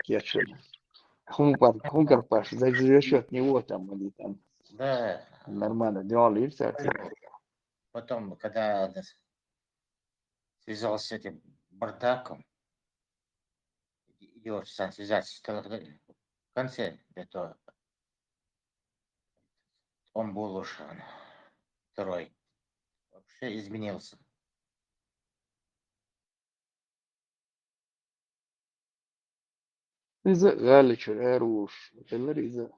кечен. Хункар паш, за счет него там они там Да. нормально делали, и все. Потом, когда связался с этим бардаком, идешь сам связаться, в конце этого он был уже второй. Вообще изменился. إذا غالي شعروش تلر إذا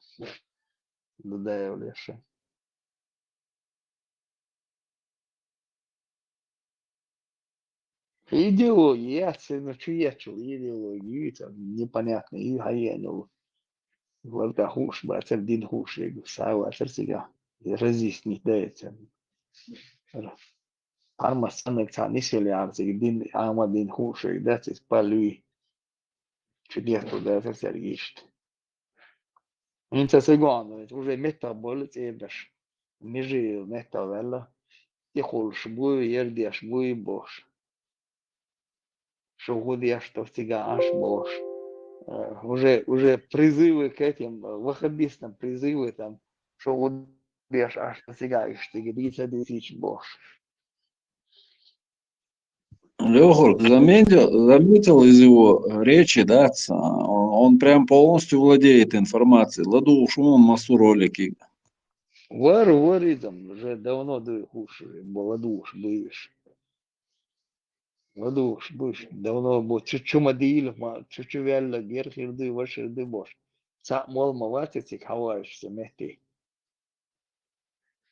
بداية ولا شيء. Идеология, я чуячил идеологию, там непонятно, и хаянул. Вот хуш, бацер дин хуш, я говорю, сава, сега, разъяснить дается. Арма санек цанисели арзик дин, ама дин хуш, дается спалюй, чудесно дается сергишт. Инца сегоно, уже метаболит эбеш, межи метавелла, и холш буй, ердеш буй бош. Что годишь, что сега аш бош. Уже призывы к этим ваххабистам, призывы там, что будешь аж достигаешь, ты 50 тысяч бош. Лёгорк заметил из его речи, да, он прям полностью владеет информацией. Ладуш, он массу ролики. Вар там уже давно душ, ладуш, бывший. Ладуш, бывший, давно был. Чуть-чуть модиль, чуть-чуть вяло, герхирды, ваширды бош. Сам мол маватицик, хаваешься, мехти.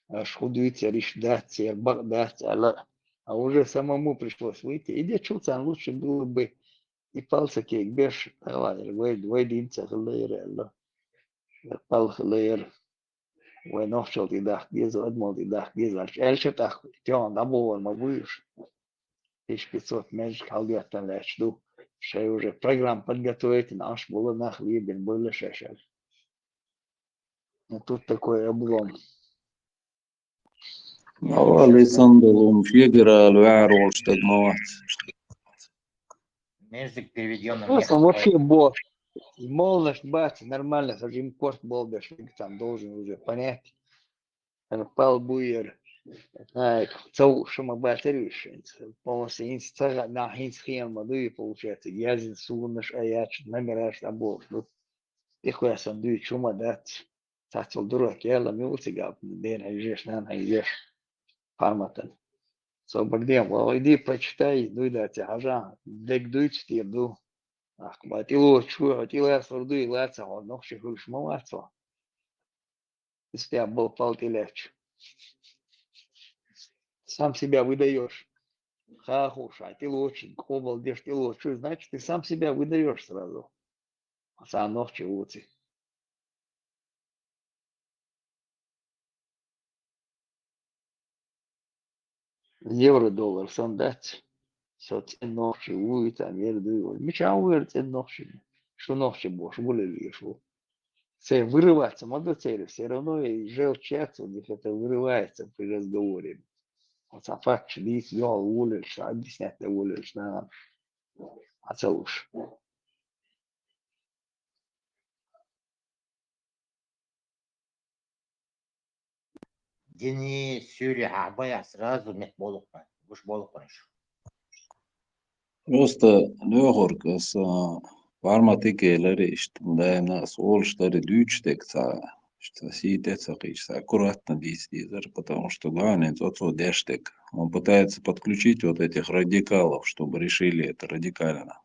Аж худуется, риш даться, бак даться, а уже самому пришлось выйти. Иди чулцан, лучше было бы и палца кейк беш, давай, вейдинца хлеер, пал хлеер, вей нохчел ти дах геза, адмол ти дах геза, эльшет ах, тян, дабовар ма будешь, 1500 меньше халгатан лечду, шей уже программ подготовить, наш было нах вибен, было шешель. Ну тут такой облом. Александр федерал, вярвол, что гнать. Межик переведен на Просто вообще бот. Молодость, бац, нормально, даже импорт был, там должен уже понять. Пал буер, цау шума батарюшин, полностью инстага на хинсхен мадуи получается, язин сунаш аяч, намераш абов, ну, ихуя сандуи чума дат, цацал дурак, яла милтига, ден хайжеш, нан хайжеш, фарматан. Собагдем, иди почитай, дуй дати, хажа, дек дуйч тирду. Ах, батило чуя, тила сорду и лаца, он нохши хуш малаца. Если я был палтилеч. Сам себя выдаешь. Хахуша, ты лучше, обалдешь, ты лучше. Значит, ты сам себя выдаешь сразу. А сам ночи лучше. Евро-доллар сам дать. Все, цен ночи, уй, там, ерду. Меча уйр, цен ночи. Что ночи больше, более лишь. Це вырываться, могу цель, все равно и желчаться, у них это вырывается при разговоре. Вот а факт, что здесь я уволишь, объяснять ты уволишь, на оцелуш. Дени сюре абая сразу нет болуха. Уж болуха еще. Просто Лёгорк, фарматикелери, что да, олштари дючтекца, что сидецахичца, аккуратно действует, потому что главное, тот дештек. Он пытается подключить вот этих радикалов, чтобы решили это радикально.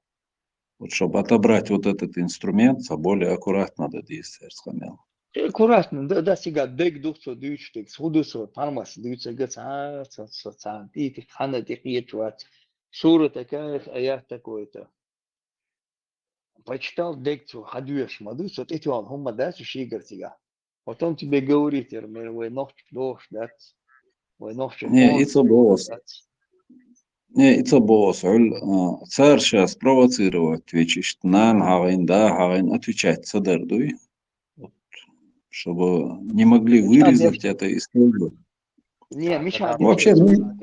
Вот чтобы отобрать вот этот инструмент, более аккуратно надо действовать, сказал. Аккуратно, да, сега дек духцо дючтек, схудусо, пармас дючтек, и хана техничвать. Сура такая, аят такой-то. Почитал декцу, хадуеш, мадус, вот эти он, хумма дать, шигар сега. Потом тебе говорит, вы ночь дождь, дать, вы ночь Не, это босс. Не, это босс. Царь сейчас провоцировать, вечишь, нан, хавин, да, хавин, отвечать, садардуй, чтобы не могли вырезать это из колбы. Не, Миша, вообще, ну,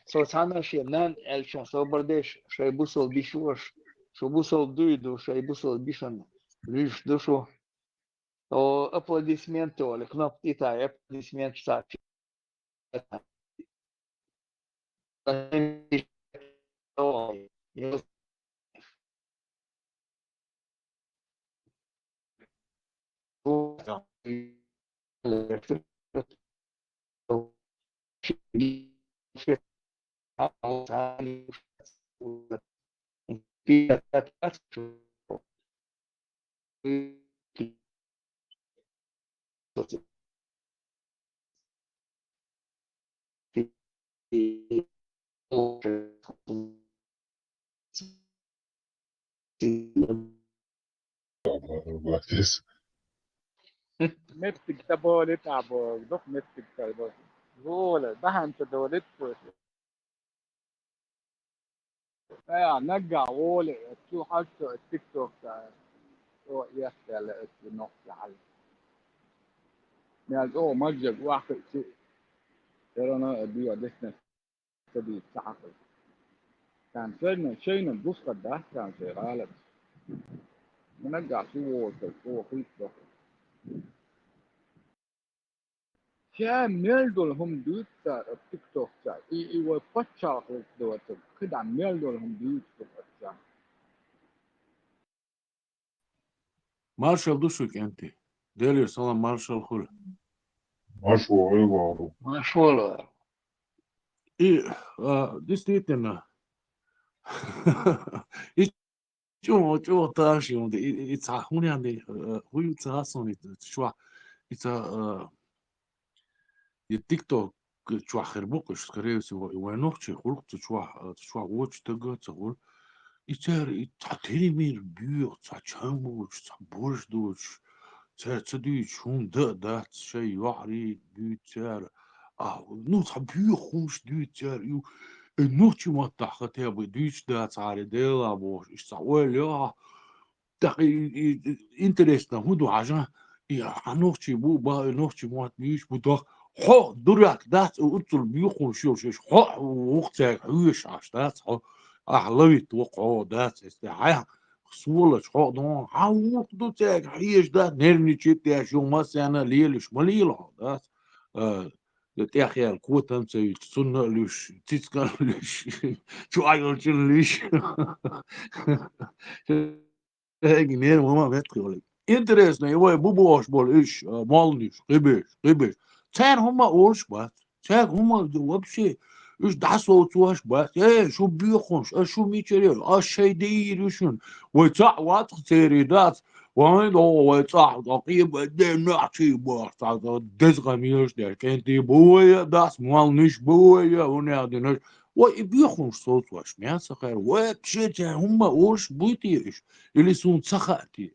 соцана шемнан, эльчон, собардеш, шайбусол бишуаш, что бусал дуйдуша и бусал бишан лишь душу, то аплодисменты, или кнопки та, аплодисмент сапи. Bakis. متك تبولي تعبوك دوك متك تبولي بولا بحن تدولت بولا نقع وولي تشو حاجته التيك توك او يسأل النقص على يعني او مجد واحد شيء ترى انا بيو ديسنس تبي تعقل كان شيء البوسطة ده كان شيء غالب منقع شو هو في توك كان ميلدول هم دوت التيك توك اي وفتشا دوت كده ميلدول هم دوت فتشا مارشال دوشك انت ديلي سلام مارشال خل Mašo Ivaru. ما شاء الله. اي действительно и чё таши он и цахуняны хуй цасон чё это и тикток чё хербук скорее всего и войнохчи хулк чё воч тага цагул и цер и татеримир бью цачамбуч цабождуч цэцэдүй чун да чай яри бью цер ну цабью хумш дүй цер ю ночи мата хотя бы дүйч да царе дела бош и сауэль так интересно худу ажа и ночи бу ба ночи мат дүйч бу да хо дурак да уцул бью хун шош хо وقت حوش عشتات أحلويت وقعو دات استحيا صولة شو دون عاوق دو تاك حيش دات نرني تشيت شو ما سنة ليلش مليلة دات تاخي الكوت أمسي تسنة ليش تسكن ليش شو عيل شن ليش هيك نير ماما بتقول interesno je ovo je buboš boliš molniš ribiš цер хума орш бат цер хума вообще уж дасо цуаш бат шо бихонш шо мичерел шейдирушун ой ца ват цери дат вай до ой ца дакиб де начи бат дезгамиш дер кенти буя дас молниш буя унядинаш ой бихонш со цуаш мясо хэр вообще цер хума орш буйтиш или сун цахати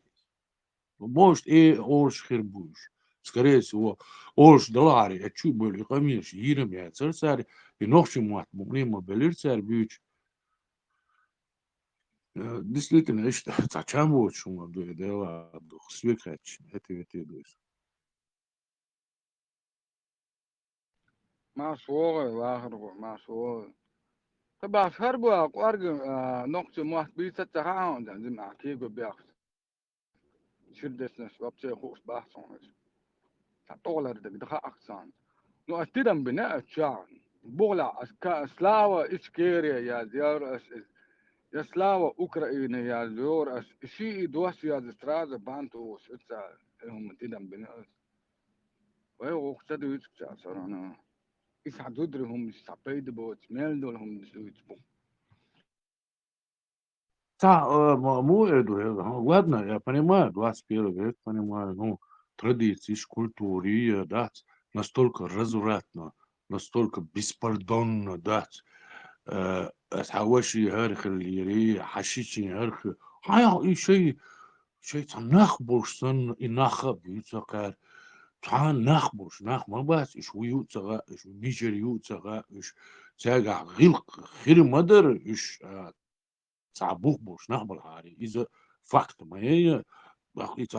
может, и Орш Хербуш. Скорее всего, Орш Далари, а чуть более, конечно, Ирам, я царь, и ночью мат, муклима белир царь бьюч. Действительно, я считаю, цачам вот шума дуя дела, дух свекач, это дует. ما صوغ واخر ما صوغ تبع خربوا أقوارج نقطة واحد بيت تتعاون ده زي ما كيجو بياخد شدة نسبة بتشوف بحثون تطول ده أحسن لو أتدم بناء الشعب بولا سلاوة إسكيريا يا زيار يا سلاوة أوكرانيا يا زيور شيء دوس يا زستراز بانتوس إتسا هم تدم بناء وهو اقتدوا يتسا صرانا إسا دودرهم سابيد بوت ميلدولهم يتسبو Мой ладно, я понимаю, 21 век, понимаю, ну, традиции, культуры, да, настолько развратно, настолько беспардонно, да, حواشي هرخ اللي حشيشي هرخ هاي شيء نخبوش سن إنخب يتسقى تعال نخبوش ما بس إيش ويوتسقى إيش ميجر يوتسقى إيش تاقع غلق خير مدر إيش تعبوك بوش نخبل هاري إذا فقط ما هي بقيت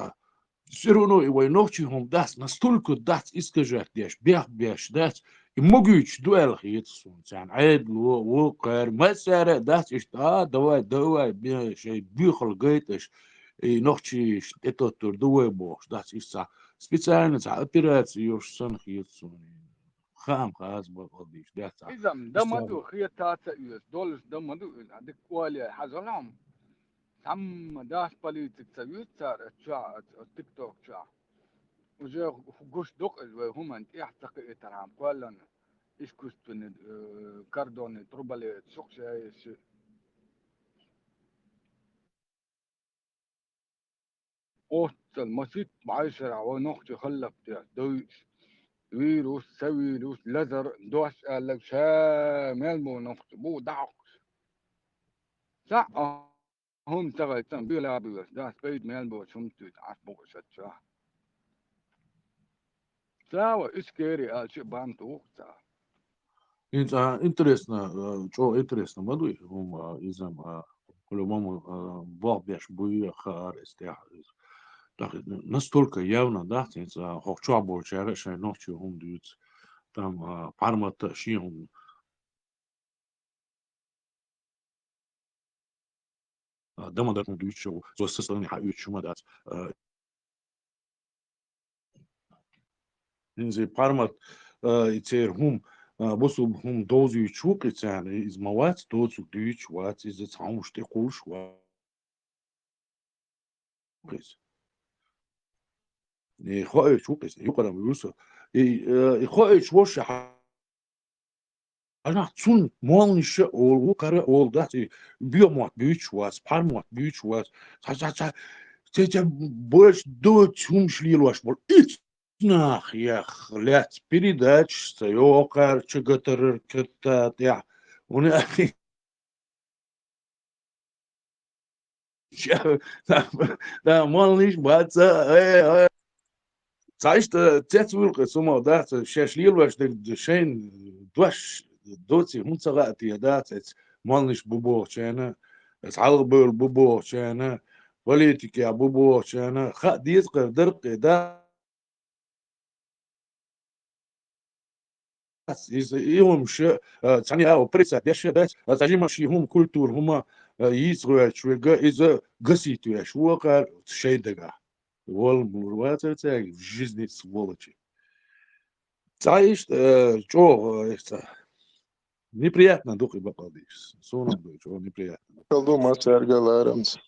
все равно его ночью он даст настолько даст искажать дешь бях беш даст могуч дуэл хитсун يعني عيد وقر مسألة ده давай شيء بيخل جيتش نوختش это турдуэ бош das ist sa специально за операцию сан хитсун خام خاص بقضيش ده إذا دمدو خيطات يوس دولس دمدو عندك والي حزلهم هم داش بوليتيك سويت صار تشا تيك توك تشا وجا قوش دق هم انت يحتقي ترام كلن ايش كستن كاردون تروبالي سوق شيء اوت المسيت معاشرة ونخت خلف دويش ويروس سويروس لزر دوش قال شامل مو نخت بو دعق صح هم تغيتن بيلا بيوس داس بيد ميلبو شمتو عصبو شتشا سلاوة اسكيري قال شي بانتو интересно что интересно мадуй изам по-любому бог беш буя хар истях настолько явно да хохча борчара шай ночью хум дют там пармата шиум дама да дют шо zo состояние ха учума да инзе пармат ицер хум босу хум дозу чук ицан из мават дозу дют ват из цаумште кулш ва خواهش شو بس يقرأ ويوسف خواهش وش أنا تون مالنش أول وقرأ أول ده بيومات بيوتشواس بارمات بيوتشواس تا تيجي больше до чем шлилось бол إيش ناخ يا خلات передач سيوقر شجتر كتا يا ونا ده مالنش بعد Zeigt jetzt wirklich so mal das Schliel was der schön dort sie unsere die das jetzt mal nicht bubo chana es عرب bubo chana политики bubo chana خديت قدر ده يوم شو ثانية أو بريسة دش ده تجي ماشي هم كولتور هم يزرع شوية إذا قسيت يا شو قال شيء ده والمروات تاعي في жизни сволочи. Знаешь, что это неприятно духи бакалдиш. Сонам дой, что неприятно. Kaldu sergalērams.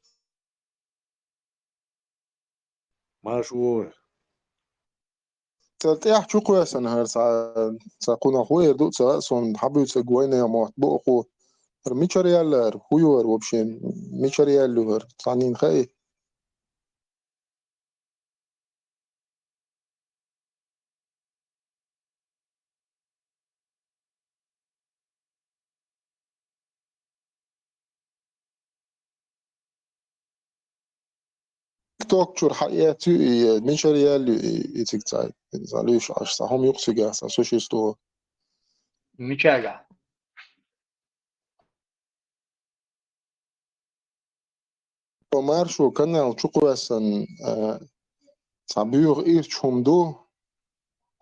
Машу, تلتيح شو كويس أنا هر ساقون أخوي يردو سأسون حبيو تسجوين يا موت بوقو ميشاريال لر هويور وبشين ميشاريال لهر صانين خاي توك شور حقيقة ميشاريال يتكتاي زالوش عش صاحهم يقصي سوشي استو مشاجع ومارشو كان شو كويس أن صابيوغ إيرش هم دو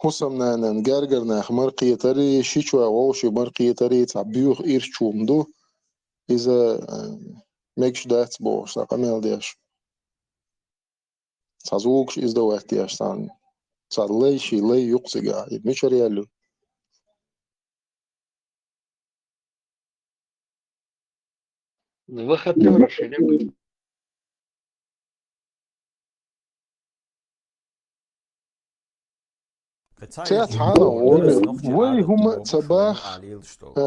حسمنا نجرجر نخمرقية تري شيشوا ووشي مرقية تري صابيوغ إيرش هم دو إذا ميكش داتس بوش ساقميل ديش سازوكش إز دوات ديش سان صار شي لي يقصيقا ميشاريالو выход расширим. تيات حانا وي هما تصباح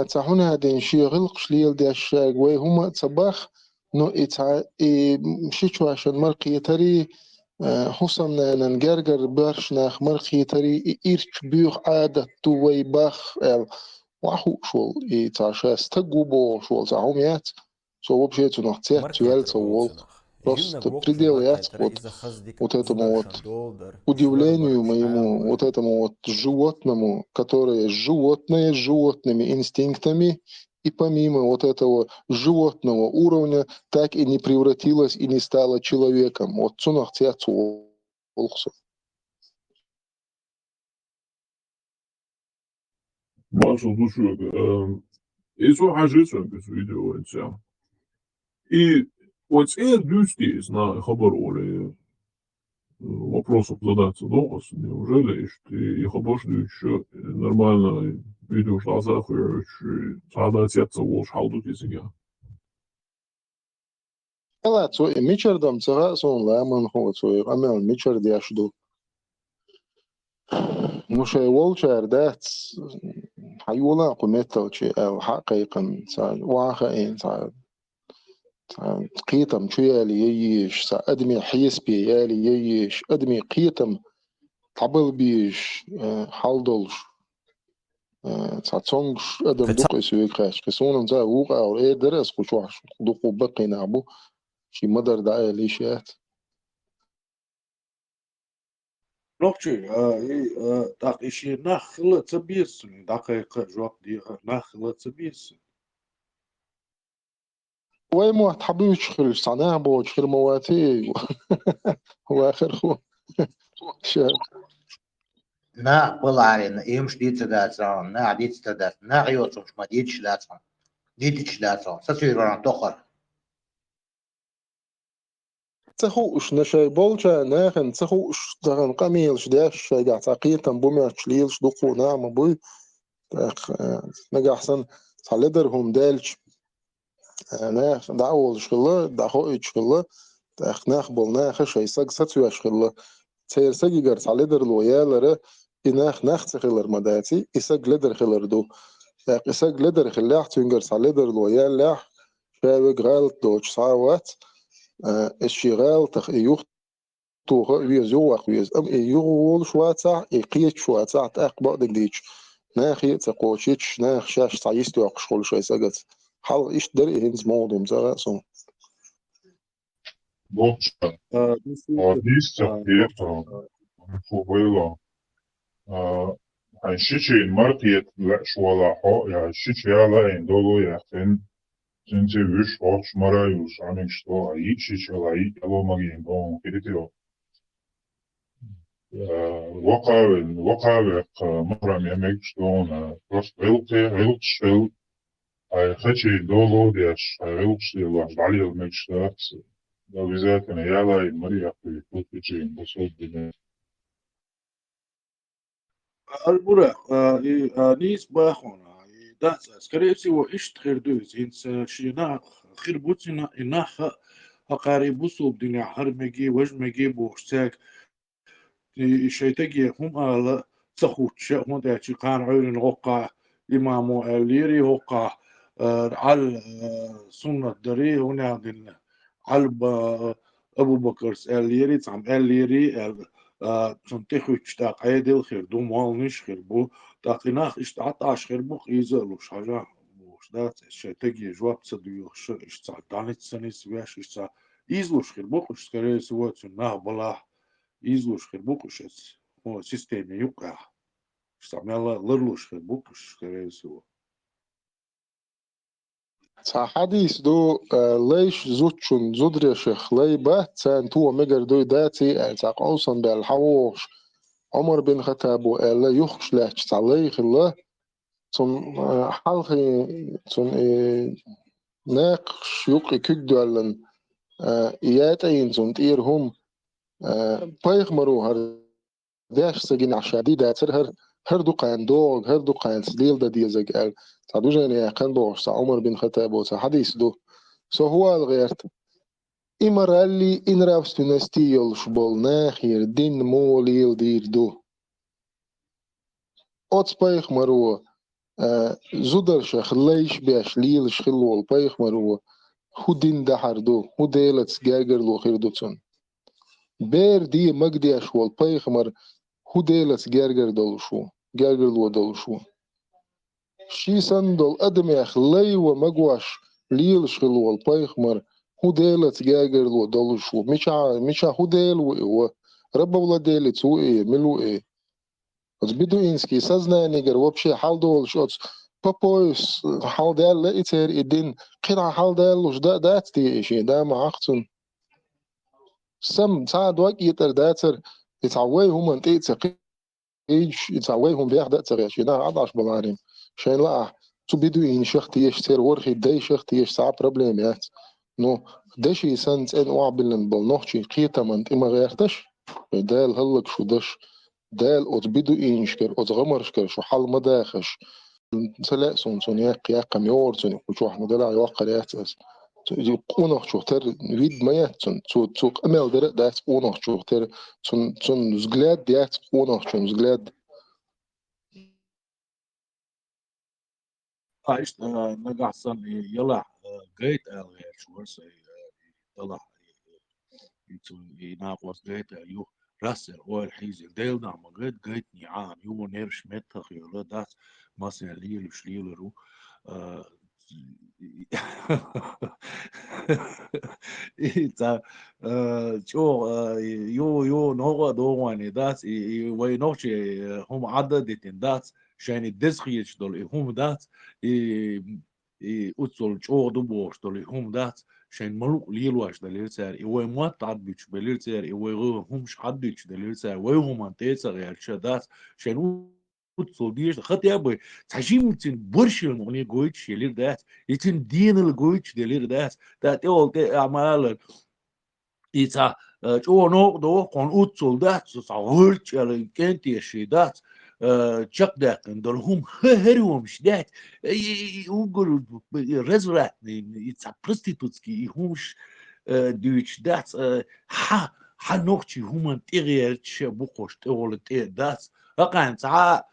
تاهونا دين شي غلق شليل دي الشاق وي هما تصباح نو مشيتو عشان مرقية تري حسن ننجرجر برش ناخ مرقية تري إيرش بيوخ عادة توي باخ وحو شول تعشاس تقوبو شول تعوميات سو بشيتو نحتيات تيال سوول просто пределы вот этому вот удивлению моему, вот этому вот животному, которое животное с животными инстинктами, и помимо вот этого животного уровня так и не превратилось и не стало человеком. Вот цунах цяцу олхсу. ما أقصد شو إيش حاجة بس فيديو إنسان вот это люди на хабар оле вопросов задаться дома, неужели ты их обошли еще нормально видео глазах сада отец лош халду тизига. لا تسوي ميشر دم تغا سون لا من هو تسوي أمام ميشر دي أشدو مش وولشر دات حيولا قمتل شيء أو حقيقة سال واقعين سال قيتم شو يالي ييش سا أدمي حيس بي يالي ييش أدمي قيتم طبل بيش حالدولش تاتسونغش أدم دوق يسويك خاش كسونم زا وقع أو إيه درس خشوح دوقو بقي نعبو شي مدر دعاية ليشات نوكشي داق إشي نخلة تبيسن دقيقة جواب دي نخلة تبيسن وي مو تحبيش خير صناع بو خير مواتي واخر خو شاك نا بلارين يمش دي تداتون نا دي تدات نا غيوتهم ما دي تشلاتون دي تشلاتون سسيرون تخر تخوش نشاي بولشا ناخن تخوش دغن قميلش داش شاقع تاقيتن بومي تشليلش دقو نعم بوي تاخ نجا أحسن صالدرهم دالش ناخ دعول شغلة دعو شغلة تاخ ناخ بول ناخ شاي ساق ستوي شغلة تير ساقي جر صالدر لويالر إناخ ناخ تخيلر مداتي إساق لدر خيلر دو تاخ إساق لدر خلاح تنجر صالدر لويال لاح شاوي غالط دوش صاوات الشغال تخ يوخ توه ويز يوخ ويز أم يوغول شواتع يقيت شواتع تاق بعد ديش ناخ يتقوشيتش ناخ شاش تعيستو أقشخول شوي ساقت حال إيش دري هنز موضوع مزارع سون Лучше листьев ветра фугойла. Шичи маркет шуала хо я шичи ала индоло я фен сенце виш хоч мараюш ами что аи шичи ала и яломаги индон перетиро. وقع مرة يمك شلون بس غلط I خدشي دولو ديش غلطش دي الله علي المكشتات لو بالذات أنا يلا مريح في كل شيء بصوت بنا البرا نيس باخونا داس سكريسي وإيش تخير دوز إنس شينا خير بوتنا إناخ أقاري بوسو بدنا هرمجي وجمجي بوشتاك شيتاجي هم على تخوتش هم داتشي قان عيون وقع إمامو الليري وقع على سنة دري هنا عندنا على أبو بكر الليري تعم الليري تنتخو تشتاق عيدل خير دوم مش خير بو تاقيناخ اشتعطاش خير بو يزالوش حاجة بوش دات شيتاجي جواب تصديوش اشتعطاني تسانيس بياش اشتع يزلوش خير بو اشتكري سوات سناه بلاح يزلوش خير بوكش هو سيستم يوقع استعمال لرلوش خير بوكش خير سوا حديث دو ليش زوتشون زودري شيخ لي بات سان تو مجر دو داتي تاق أوصن بالحوش عمر بن خطاب وقال يخش لاتش تعليخ الله تون حلقي تون ناقش يوقي كدوالن إياتين تون تيرهم بايخ مرو هر داش سجين عشادي داتر هر دقان دوغ هر دقان سليل دا دي زجال تعدو جاني كان بوش عمر بن خطاب وتا حديث دو سو هو الغيرت إمر اللي إن رافستو نستيل شبول ناخير دين موليل دير دو أوتس بايخ مرو زودر شخ ليش بيش ليل شخلول بايخ مرو هو دين دحر دو هو ديلت جاجر لو خير دوتون بير دي مجدي أشوال بايخ مر هو ديلت جاجر دولشو جاجر لو دولشو شي سندل أدم يا خلي ومجوش ليل شخلول بايخ مر هو ديلت جاجر لو دولشو مش هو ديل و رب ولا ديلت سو إيه ملو إيه بس بدو إنسكي سازنا نيجر وبشي حال دول شوتس بابويس حال دال لا إتر إدين قطع حال دال وش دات تي إشي دا معاقتن سم ساعد وقت يتر داتر يتعوي هم انت يتسقيج يتعوي هم بيح داتر يشي دا عضاش بلارين شان لا تو بدوين شختي يشتر ورخي داي شختي يش صعب بروبليمات نو دشي سنت ان وعبلن بالنوخشي قيتا من إما غيرتش دال هلك شو دش دال أوت بدوين شكر أوت غمر شكر شو حل مداخش سلا سون ياق ميور سون وشو احنا دلع يوقع ياتس يقونخ شو تر ويد ما ياتسون تو امل در دات قونخ شو تر سون زغلاد ديات قونخ شو زغلاد إيش نقصن يلا جيت غير شو هسه طلع يناقص جيت يو راسل هو الحيز ديل نعم جيت نعام يو نيرش متخ يلا داس مثلا ليل شليل رو إذا شو يو نوع دواني داس وينوشي هم عدد داس شان الدزخيش دول هم داس أتصل شو دبوش دول هم داس شان ملوك ليلواش دليل سعر ما تعبيش دليل سعر هم مش عديش دليل سعر هم أنتيسا غير شداس شان أتصل ديش خط يابي تحشيم تين برش المغني جويتش يلير داس يتين دين الجويتش دليل داس dat all te amalen iets جو نوع دو كون أتصل دات صعورت على كنت يشي دات تشق دات دول هم هريهم مش دات يقول رزرات it's a prostitutski همش دوتش دات ح نوختي هم تغير تش بوخش تقول تي دات هقان ساعة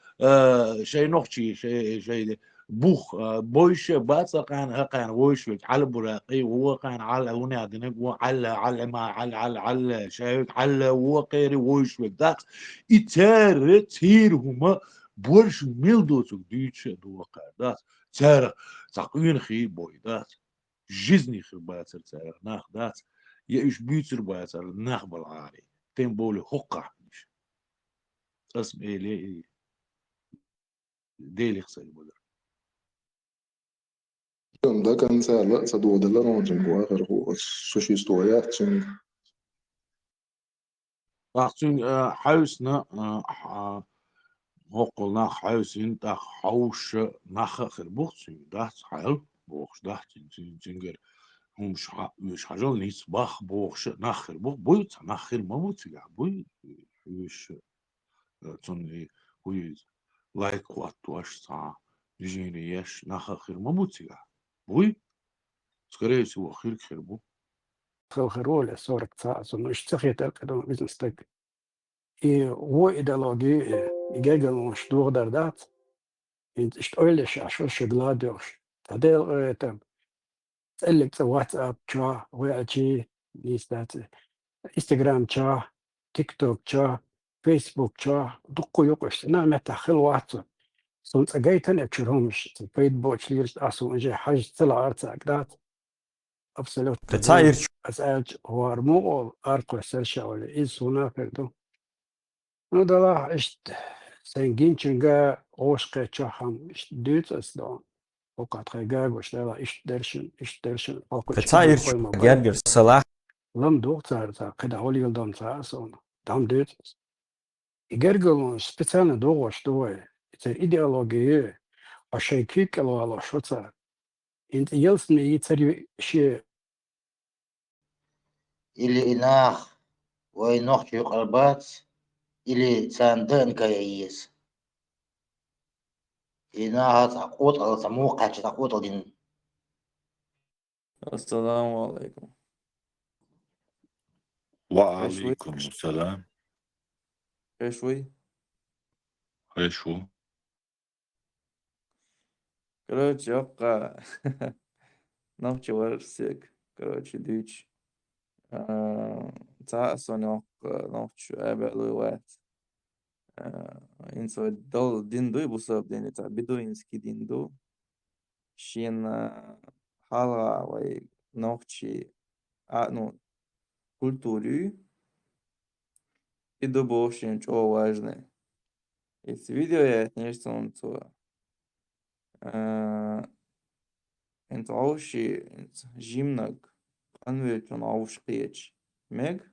شيء نوختي شيء بوخ بويش باصا كان هقان ويش على براقي وهو كان على هنا دنك على ما على شايف على وقيري ويش ذات يتار تير هما بورش ميلدوس ديتش دوقع ذات تار تقوين خي بوي ذات جزني خي باتر تار ناخ ذات يعيش بيتر باتر ناخ بالعاري تين بولي حقه اسم ايه ليه ديلي خسي بدر ده كان سهل لا صدق ده اللي انا وجنكو اخر هو سوشي ستويات سن وقتين حوسنا هقولنا حوسين تا حوش نخ خربوخسين ده حل بوخش ده تنجر هم مش حاجة نيس باخ بوخش نخر بوخ بويت نخر ما بوت يا بوي وش تون وي لايك وات واش سا جيني يش نخر ما بوت يا بوي скорее всего خير خربو خرولة صورة ساعة مش تخيط القدم بزنس تك هو إيديولوجي يجيجل مش دور دردات انت اشتغلش عشان شغلادوش تدير تم تسألك واتساب شا ويأتي ليستات انستغرام شا تيك توك شا فيسبوك شا دقو يقش نعم تخل واتساب صنت أجيتن أبشرهمش فيسبوك ليرش أسو إنجي حاج طلع أرتاك دات أبسلوت تساير أسألج هو أرمو أرقو سرشا ولا إيس هنا فردو نودلا إشت سنجين چنگا عشق چاهم إشت دوت أصلا وقت خيجاج واشتغل إشت درشن أوكل تساير شكل ما جرجر باي صلاح لم دوت تا قد هولي يلدم تا أصلا دام دوت يجرجل سبيتالنا دوغش دوي إت إيديولوجية أشيكيك لو على شوتا إنت يلسني يتري شيء اللي إناخ وينوخ يقربات اللي ساندن كيس إناها تقوط على سموقة تقوط دين السلام عليكم. وعليكم السلام. شوي ايشو короче يبقى نوتش ورسك короче ديتش تعصن نوتش أبع لوات إنسو دول ديندو بسبب دين تاع بدوينسكي ديندو شين حالا وي نوتشي ну культури и добовшин чо важне. Из видео я нечто он то انت عوشي جيمنك قنويت من عوش قيتش ميك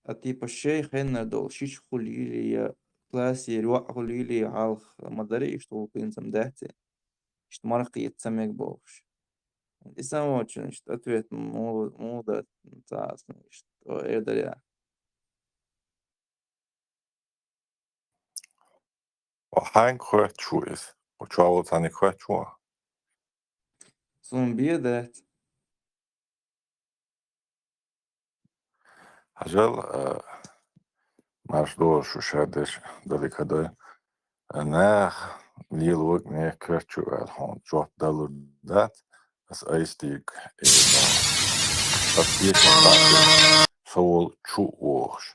أتيب الشيخ هنا دول شيش خليلي كلاسي الوقع ليلي عالخ مدري اشتو بينزم دهتي اشت مرقي يتسميك بوش إسموتشن اشت أتويت موضة تاعس اشت إيردريا وحين خوات شو إس وشاو تاني خوات شو سون بيدات هجل ماشدور شو شادش دالك هداي ناخ ليل وقت نيك كرت شو الحون جوت دالو دات بس أيستيك بس يشن سول شو ووش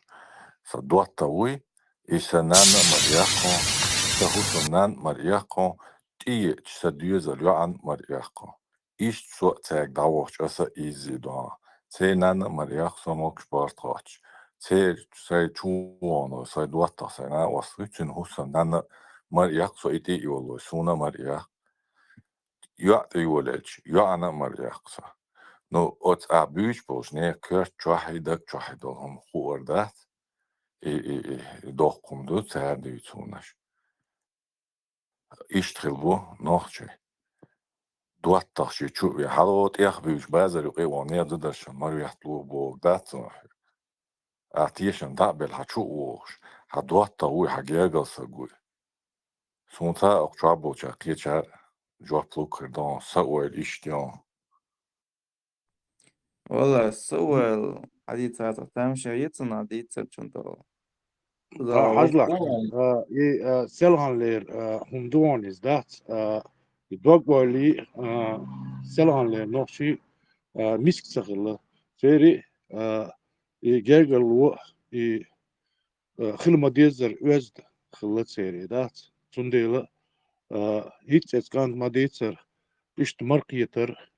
فدوات توي إسنانا مرياقو سهوسنان مرياقو تي تسديوز اليوعن مرياقو إيش سوء تاك دعوش أسا إيزي دوا تي نانا مرياق سموك شبارتغاتش تي ساي چوانو ساي دوات ساينا واسويتشن هوسنان مرياق سو إتي يولو سونا مرياق يوعت يولج يوعنا مرياق سا نو أوت أبيش بوش نيه كرت جواحدك جواحدهم خوردات доққумду цаардуйцунаш иштрилбу нохче дуаттарши чуви халот яхбуш базари қивония дудаш маруятлу бо датсо атиешен дабел хачу ош хадуатта уй хагегалсагуй сунта оqчабоча қича жуаплу кырдон сауэл иштион والله سوى حديث هذا تمشي يتصنع دي تسبشنتو إذا Hazlak, وقوع selhanler hunduan is that dogboyli selhanler noxi misk sagılı feri gergalu khilma dizer özd khillat seri that tundela hiç etkan maditser ist markiyeter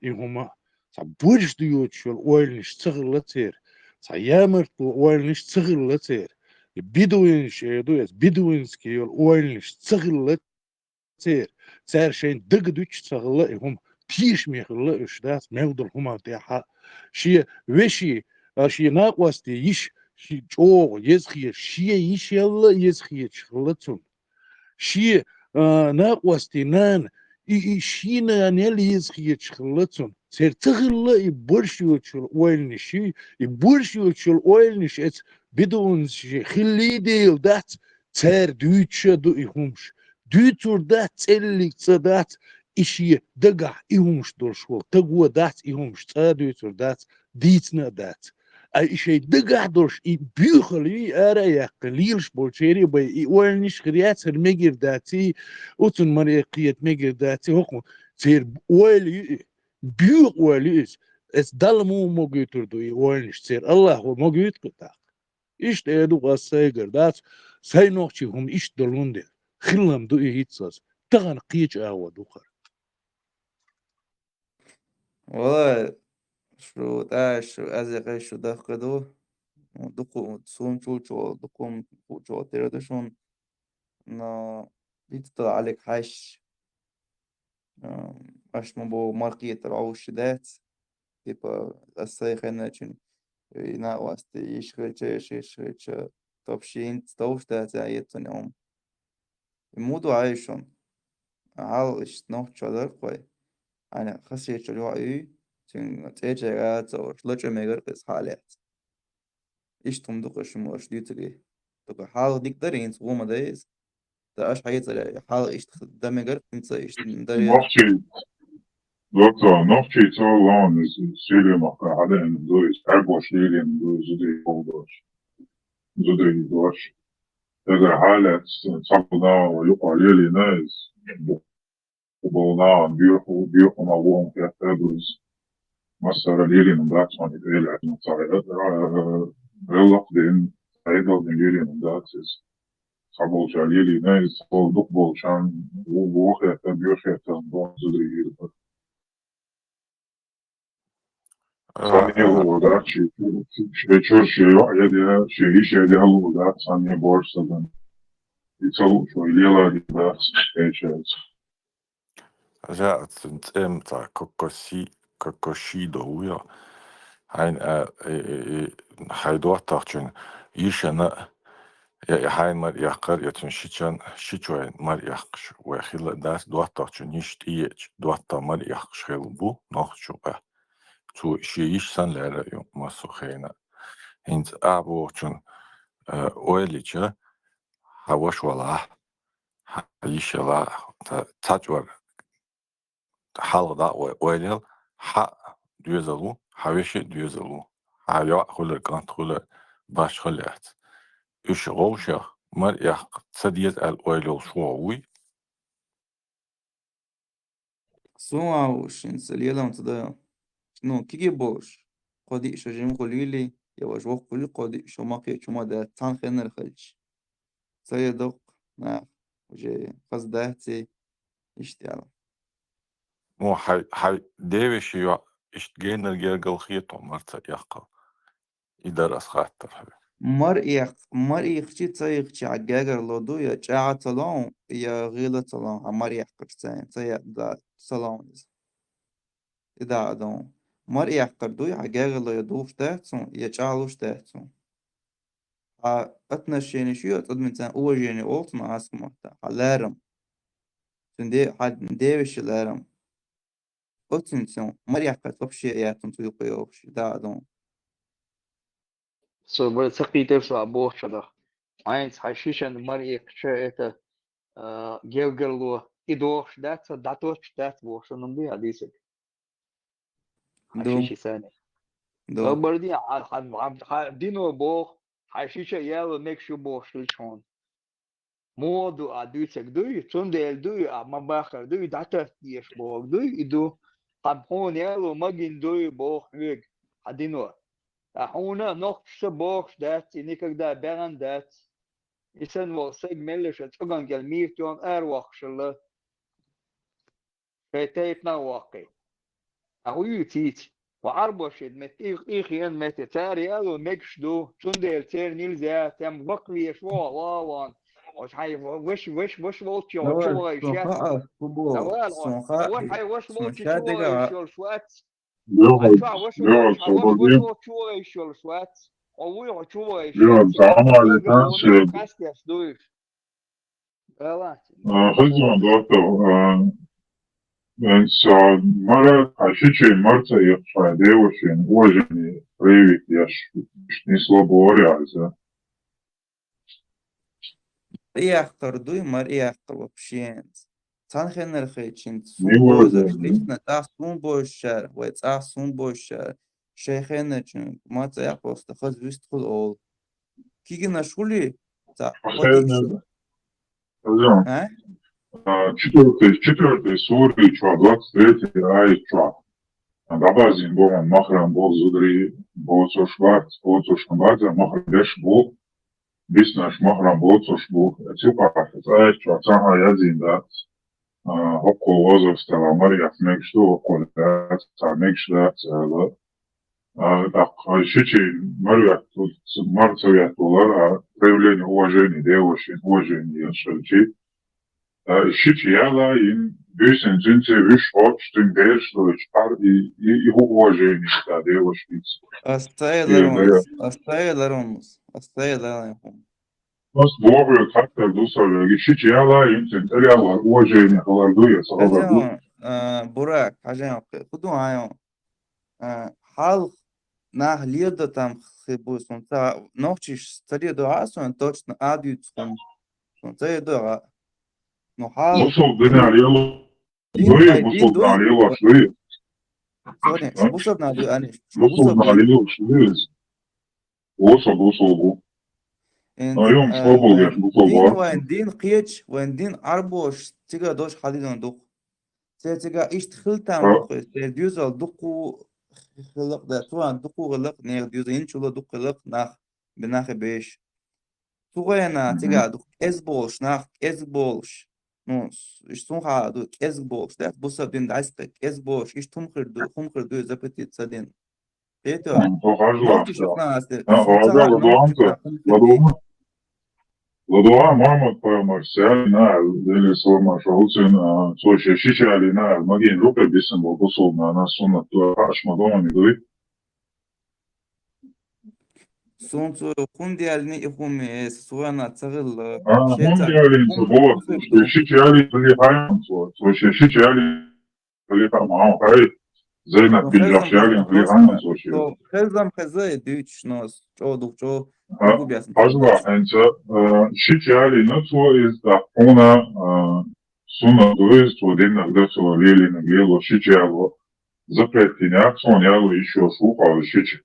ihuma sa burj diyot şol oylniş sagılı ser sa yamer tu oylniş sagılı ser Biduin şeydu es Biduinski yol oylniş sagılı ser ser şeyin dıgdıç sagılı hum piş mihlı işdas mevdul huma teha şi veşi şi naqvasti iş şi ço yezxiye şi iş yalla yezxiye çıxlıtsun şi naqvasti nan şina nel yezxiye çıxlıtsun ser tıgılı burşuçul oylniş burşuçul oylniş et بدون شيء خلي ديل دات تار دوتشا دو إهمش دوتور دات تلي تصدات إشي دقع إهمش دول شوال تقوى دات إهمش تا دوتور دات ديتنا دات أي إشي دقع دولش إي بيخلي أرى يا قليلش بولشيري بي إي وينش خريات المجر داتي أتن مريقية مجر داتي هقم تير ويلي بيوق ويلي اس دل مو موجيتور دو إي وينش تير الله هو موجيت قطع İşte edukas saygırdat saynoqchi hum iş dolunde xillam du ihitsas tagan qiç awa duqar والله شو تاش شو أزق شو دخدو دقو تسون شو دقوم شو تردشون نا بيتطلع عليك حش أش مبو مرقية العوش دات تبقى السايخ ناتشن يناقواستي يشغلش طبشين تستوش دات عيتون يوم يمودو عايشون عال إش نوح شادر قوي أنا خسيت شلو عيو تن تيجي زور لجأ ميغر قس حالات إيش تمدقش موش ديتري تبقى حال ديك دارين صوما دايز دا أش حيطلع حال إيش دا ميغر انت إيش داري نوفشي دكتور نوفشي تولون سيلي مقا على إن دويس أربو شيلي إن دويس زودي يقولوش زودي يقولوش إذا حالة صفنا ويقع ليلي ناس وبونا بيوحو مغوهم في أتابوز مصر ليلي من داكس من إدريل عدنا صعيدات غلق دين صعيدة دين ليلي من داكسس صعبو شاليلي ناس صعبو دقبو شان ووخي أتابيوخي أتابون زودي يقولوش Saniye olarak şey olarak saniye borsadan İtalya söylüyorlar da şey جاءت امتى كوكوشيدو ويا هين حيدوات تاخشن يشنا يا هاي مر يحقر يتن شيشان شيشوين مر يحقش وخيل داس دوات تشو نيشت إيج دوات مر يحقش خيل بو نخشو تو شيش سن لرا يوم مسو خينا هنز أبو تشون ويليجا هواش ولا هيش لا تاجور حالغدا ويليل ح ديوزلو هاويش ديوزلو هايا خلر كانت خلر باش خلرت إيش غوشة مر يحق تسديت الويليل شووي سوما وشين سليلا متضايق نو كيكي بوش قدي شجيم قليلي يواش وق قلي قدي شماقي شما ده تان خينا الخلج سيدوق نا وجي قصداتي اشتيالا مو هاي ديوش يو إيش جينا الجيرجل خيطو مرتا يحق إدارس خاطر مرئي خشي تسيخ عجاجر لودو يا جاعة طلعون يا غيلة طلعون مرئي قرتين تسيخ دا طلعون إذا أدون مرئي قردو يا عجاجر لو يدوف تحتون يا جعلوش تحتون أتنا شيني شو أتدمن تان أول جيني أولتنا أسك مرتا لارم تندي حد ديوش لارم أتنسون مرئي قرد وبشي ياتون تيوقي وبشي دا أدون So but سقيت في أبوش ده عايز حشيشن مريك شيء جيلجلو إدوش دات داتوش دات بوش نمدي حديثك دو حشيشي ثاني دو so بردي عم دينو بوخ حشيشة يالو ميكشو بوش لشون مودو أدوسك دوي تندل دوي ما باخر دوي داتت يش بوخ دوي إدو قبحون يالو مجين دوي بوخ ويك حدينو أحونا نقش بوخ دات никогда беран дат إسن وصيق ملش تقن جلمير تون وخشله فيتيتنا واقي أهو يتيت وعربشد مت إيخين مت تاري ألو مكش دو تندل تير نيل زيات يم بقري شو واوان وش حي وش voltje wat لول شو يشات سونخاء كبو لوال سونخاء وش حي وش voltje سونشاء شو دقا يشول شوات بيقعد أشوع وش بيقعد وش صبرين شو يشول شوات أو شو بيقعد يشات زعما على جيل قالوا مش تنشد كاستيس دويش لا خزمان دوتا إنسان مرة عشيشي مرتا يقفى ديوشين وجني ريويك يش نسلو بوري عزا يختار دوي مر يختار وبشينت تان خينا الخيتشين سون نيوه بوزا زي شليفنا تا سون بوز شار ويتا سون بوز شار شيخنا تشون ما تايق وستخز ويستخل أول كيجينا شولي تا قديك شو أخيرا خزمان ها четвертый суры чё 23 ай чё Dabazin boman mahran bol zudri bolso schwarz bolso schwarz mahran beş bol bisnaş mahran bolso bol super ay ço sana yazin da hokko wozostala Maria mekştu hokko da mekştu da şiçi Maria Марцевятулар проявление уважения девушек уважения шельчи şiçi yala in Büyüsün cinsi üç opştun değiştiği çıkar ihu уважение da девушек أستايلرونس Нас добрый как-то дусали. Шичи яла in центриала уважение халардуя сахаларду. حاجة براك حاجة خدوا معايا حال nach lieda tam būs, un tā nokčiš stariedo un точно adjūtskum, un tā iedo, no hal, Musol denarielo. din Duy, vai din musol duy, denarielo şuy. sorry, šbusab nādi, ani, Musol šbusab din, denarielo şuy. Musol bu. Ayom slobol ya musol din bu. vai din qiech, vai din arboš, tiga doš hadidon duq, tiga isht khiltam duq, düzel duqu خلق ده طبعا دقو غلق نير ديوزين شو دق غلق ناخ بناخ بيش توغينا تيجا دق ازبولش ناخ ازبولش نو ايش تونخا دق ازبولش ده بوسا دين دايستك ازبولش ايش تمخر دو زبتي تصدين بيتو نوتي شفنا سونتا نوتي شفنا خمخر Ладуа мама твоя марсиалина, или слома шауцина, слушай, шичалина, магин рупе бисен бобусол на нас сунна туа ашмадома мидуи. Сонцу хундиални ихуми суана цагыл هم шеца جالين хум تبوت хузырдум شي جالي اللي هاي صوت شي جالي اللي معاه هاي زينب بن خزم جاشيالي اللي просто هاي صوت то хезам хезэ дүйч нос чодук чо угу бясн Ажва انت شي جالي نتو is da ona suna dois to den da to lele na gelo شي جالو запретиня сон яло еще слухал شي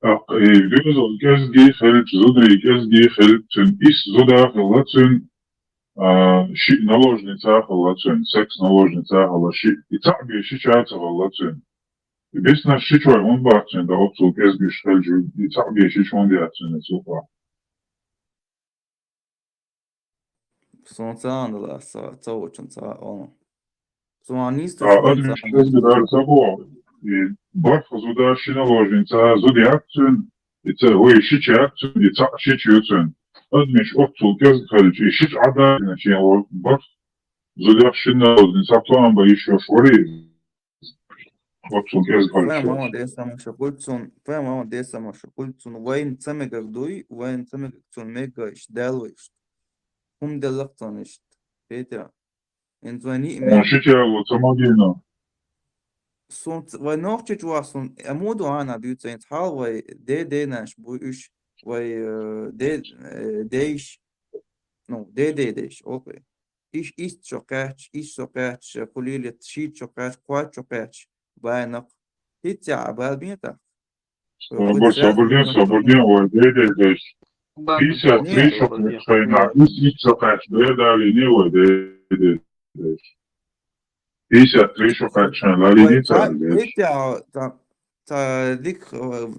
Düz ol gezgi xelit zudri gezgi xelit tün is zuda xelatün şi naложница xelatün seks naложница xelaşi itabi şi çayta xelatün Besna şi çoy on baktın da opsul gezgi xelju itabi şi çon diyatın sufa сонцаан да са цоочун ца он суанисту Admin швейцаан gezgi der sabo bak zuda şi naложница zudiyatün ita huy şi çayatün ita şi çayatün Admin opsul gezgi xelju şi ada şi bak Зудявшина Саптуан еще швори. Вот тут я твоя сказал. мама десама шакульцун твоя мама десама шакульцун вайн цамегак дуй вайн цамегак цун мега ишдалвиш хум делактан ишт петя инзвани Он имен шитя вот самогина. сон вай нохче чуасон амуду ана дюцен хал вай де наш буиш вай дейш ну дейш окей إيش شقاتش قليلة شيت شقاتش قوات شقاتش بانق هيتي عبال بيتا Соболден, ой, дедеш. 53 шокачайна, и шокач, дедали, не ой, дедеш. 53 шокачайна, лалиница, дедеш. هيتي تا ديك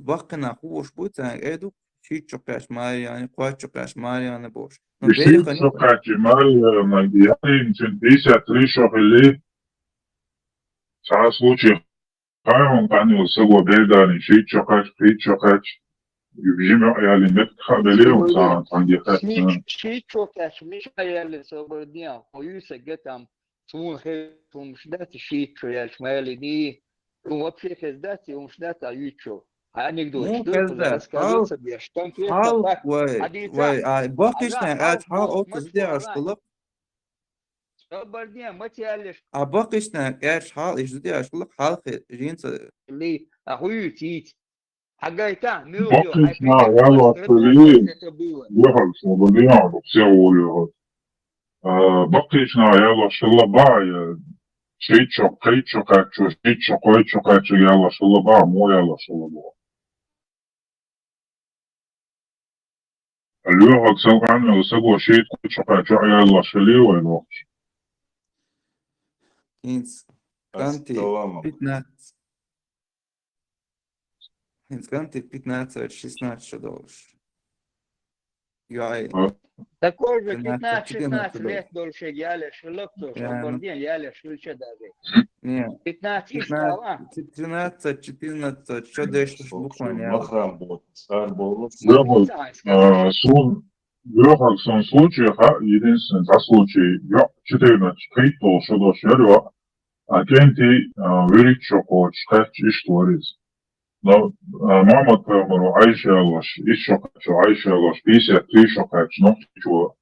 بقنا خوش بوتا ايدو شيت شقاتش ماري يعني قوات شقاتش ماري يعني بوش Шит шокачи, Мария, Магдиани, 53 шокали, в случае Хайон канил сего бельдани, шит шокач, прит шокач, Юбжима ялимет хабелеум са ангехат. شي تشوكاش مش عيال صبرديان ويوسا قتام سمون خير ومشدات شي تشويال شمالي دي ومبشي خزداتي ومشدات يوتشو هنقدر مو نشتغل كذا راسكالوسا بيشتم فيها حال تفاك واي حديثا باقيشنا قاعد حال حال اوتو زدي اشتغل صبرديان ما تيالش باقيشنا قاعد حال ايش زدي اشتغل حال جينس اللي أخوي تيت حقايتا ميوديو Бакична, حيبيتك яла بوستردوس фили, تتبوه ехал свободиан, все волю. Бакична, яла шилабая, шитчо, критчо, качо, шитчо, койчо, качо, яла шилаба, мо яла шилаба. Лёгал сел анел, сего шит, койчо, качо, яла шилива, но. جينس كانتي Assalomu. 15 جينس كانتي 15-16 долларов يا такой же 13-14 15-16 долларов лет дольше ялеш локтор يعني صبردين ялеш лучше даже не 15 стала 13-14 что дальше буквально Махрам будет, стар был. Лёгал, махница сказать сон, лёгал сон случаях, единственный за случай, 14 критто, что до шерва, агенти, величо, коч, историс. Но мама твоему айшалаш, ишокачо, айшалаш, 53 шокач, ночью,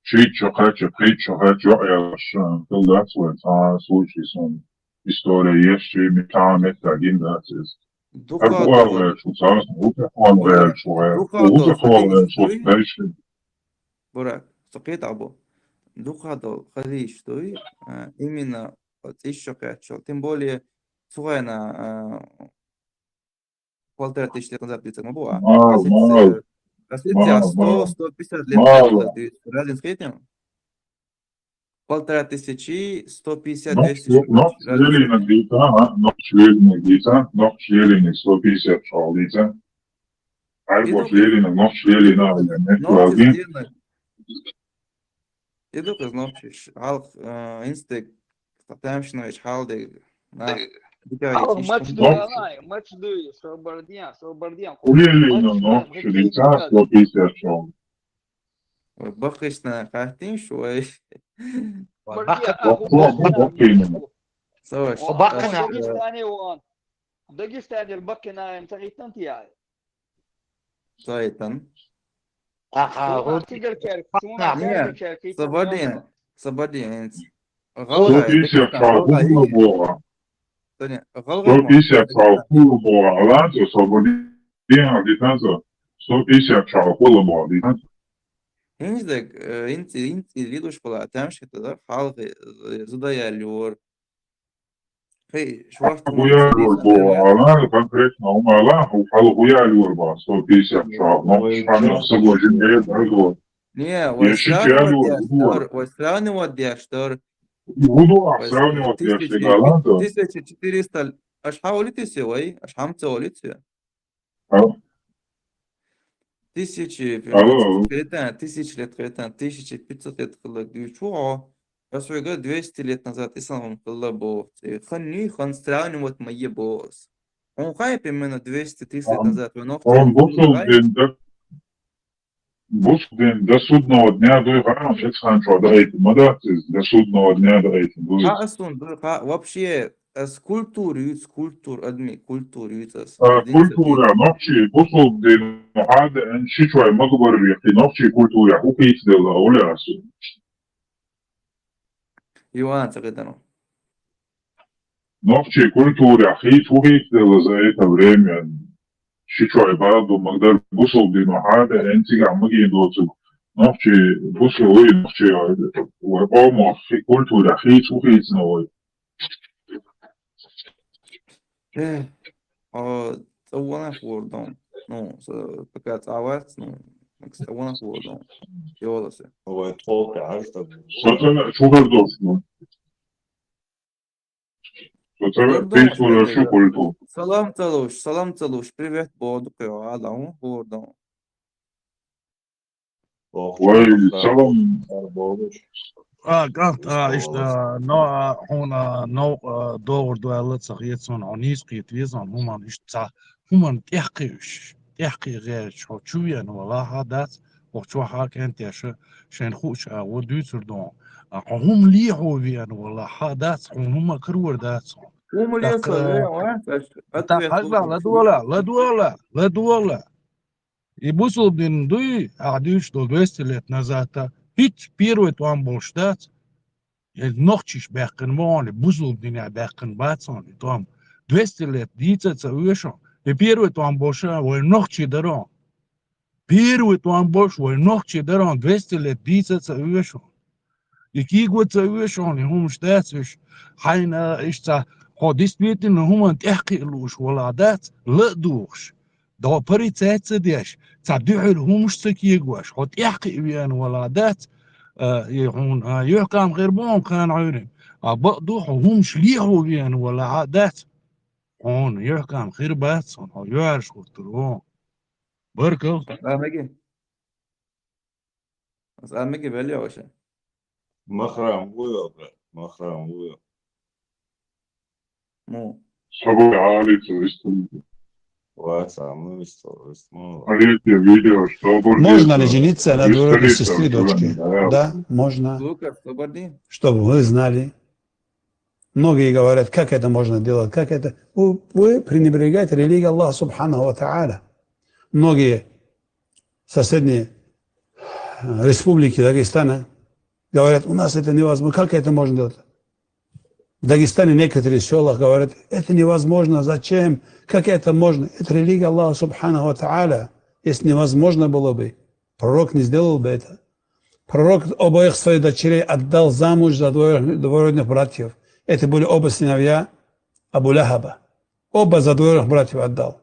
шит шокачо, крит шокачо, айшалаш, филдацует, случай сон. История есть, и метам это один дацис. духадол Шуцас, утехвал, духадол шуц, дальше. برا سقيت عبو духадол خليش توي именно вот еще качал тем более сугайна 1500 лет назад лица мабуа Мал, 100-150 лет назад разница с этим 1500-150-200 ночь лелина где-то, ночь лелина 150 шалдица. Айбош лелина, ночь лелина, ночь сделано يدوق نوتش حال انستك تامشنا ايش حال دي матч дуй صبرديان лелина, ночь лелина 150 шалдица. بقشنا قاعدين شوي سوش داغستاني البقنا انت غيتنت يا Zaten. Сума тигр Не, керки, Сободин. 150 шалгу бога. 150 шалгу бога. Ланцо Сободин дитанцо 150 шалгу бога дитанцо. Hincdek, inti liduş bula temşik de halkı zudayalıyor. Hey, şvart Хуя бога. Алан конкретно умала, упал хуя бога. 150 шалгу. Но шпана Сободин дает. Не, сравнивать дяштор. Буду сравнивать я с Галантом. 1400 аж حاولت سوي аж حمت ولت 1000 лет кретан 1500 лет кылык дючу асуга 200 лет назад ислам кылыбо хан сравнивать мои босс он хайп именно 200 лет назад он Бусден до судного дня до Ирана, что дайте модаци, до судного дня дайте. Вообще скульптур, адми, культура, новчи, бусден, هذا شيء مقبر في новчи культура, упить дела, улясу. Иван, тогда. Новчи культура, хит упить дела за это время. شيء بعض ومقدر بوصل بمحادة أنت عم جي دوتو نفسي بوصل وين نفسي وقام في كل تحيط وخيط نوي أولا فوردون نو بكات عوات نو أولا فوردون يوضس هو يتوقع عرفت ساتنا شو بردوش نو Salam Talush, привет, Боду, Adam, Gordon. Salam. قلت إشتا نوع هنا نوع دور دوالت سخيتون عنيس قيتويزان همان إشتا همان تحقي غير شوية ولا هادات وشو حاك أنت شين خوش ودوتر دون هم ليحو بيان ولا هادات هم كرور داتون هم اللي لا دولا يبوسوا بدين دوي عديش до 200 лет назад هيك первый там был штат ночиш бэкэн моли бузул дня бэкэн бацон там 200 лет дицаца уешо и первый там больше вой ночи дарон первый там больше вой ночи дарон 200 лет дицаца уешо и кигоца уешо не хум штатс хайна ишта هو действительно هم تحقيقلوش ولا عادات لا دوش ده بريتات ديش تعديل هم سكيجواش هو تحقيق بيان ولا عادات يهون يحكم غير بون كان عينهم بقدوح هم شليحوا بيان ولا عادات هون يحكم غير بات هو يعرش قلتلون بركو أمجي بلي وشا مخرم ويا مو Собой عالي туристом. Видео, что можно ли жениться на двоюродной сестре дочки? Да, можно. Чтобы вы знали. Многие говорят, как это можно делать, как это. Вы пренебрегаете религией Аллаха Субханаху ва Тааля. Многие соседние республики Дагестана говорят, у нас это невозможно. Как это можно делать? В Дагестане некоторые села говорят, это невозможно, зачем, как это можно? Это религия Аллаха Субханаху ва Тааля. Если невозможно было бы, пророк не сделал бы это. Пророк обоих своих дочерей отдал замуж за двоюродных братьев. Это были оба сыновья Абу Лахаба. Оба за двоюродных братьев отдал.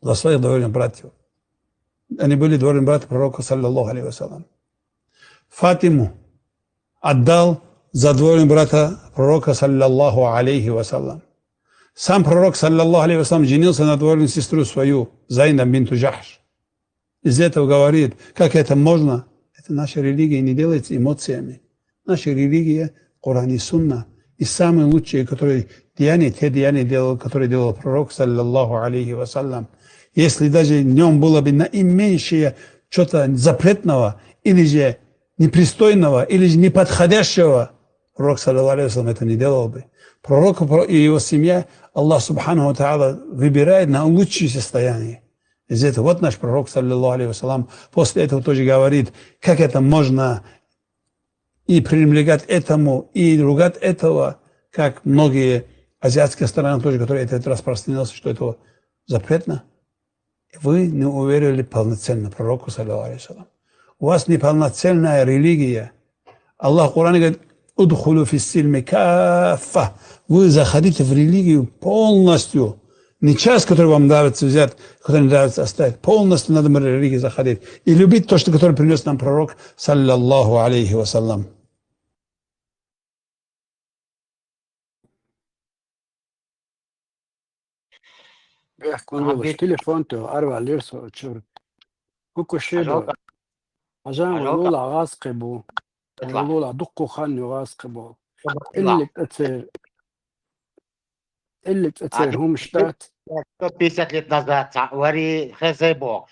За своих двоюродных братьев. Они были двоюродные братья пророка, саллаллаху алейхи вассалям. Фатиму отдал за двоюродного брата пророка, саллаллаху алейхи вассалям. Сам пророк, саллаллаху алейхи вассалям, женился на двоюродную сестру свою, Зайнаб бинту Джахш. Из этого говорит, как это можно? Это наша религия не делается эмоциями. Наша религия, Коран и Сунна. И самые лучшие, которые те деяния делал, которые делал пророк, саллаллаху алейхи вассалям. Если даже в нем было бы наименьшее что-то запретного, или же непристойного, или же неподходящего, пророк, саллаллаху алейхи вассалям, это не делал бы. Пророк и его семья, Аллах Субханаху ва Тааля выбирает на лучшее состояние. из этого. Вот наш пророк, саллиллаху алейхи вассалам, после этого тоже говорит, как это можно и пренебрегать этому, и ругать этого, как многие азиатские страны тоже, которые это распространился, что это запретно. Вы не уверили полноценно пророку, саллиллаху алейхи вассалам. У вас неполноценная религия. Аллах в Коране говорит, «Удхулу фиссильми каффа». Вы заходите в религию полностью. Не часть, которую вам нравится взять, которую не нравится оставить. Полностью надо в религию заходить. И любить то, что которое принес нам пророк, саллаллаху алейхи вассалам. كنت تليفون تو أروى ليرسو تشور كوكو شيدو عشان ولولا غاسقبو اطلع ولولا دقو خاني غاسقبو اطلع اللي تتصير عادي هم شتات 50 лет назад وري خزيبوك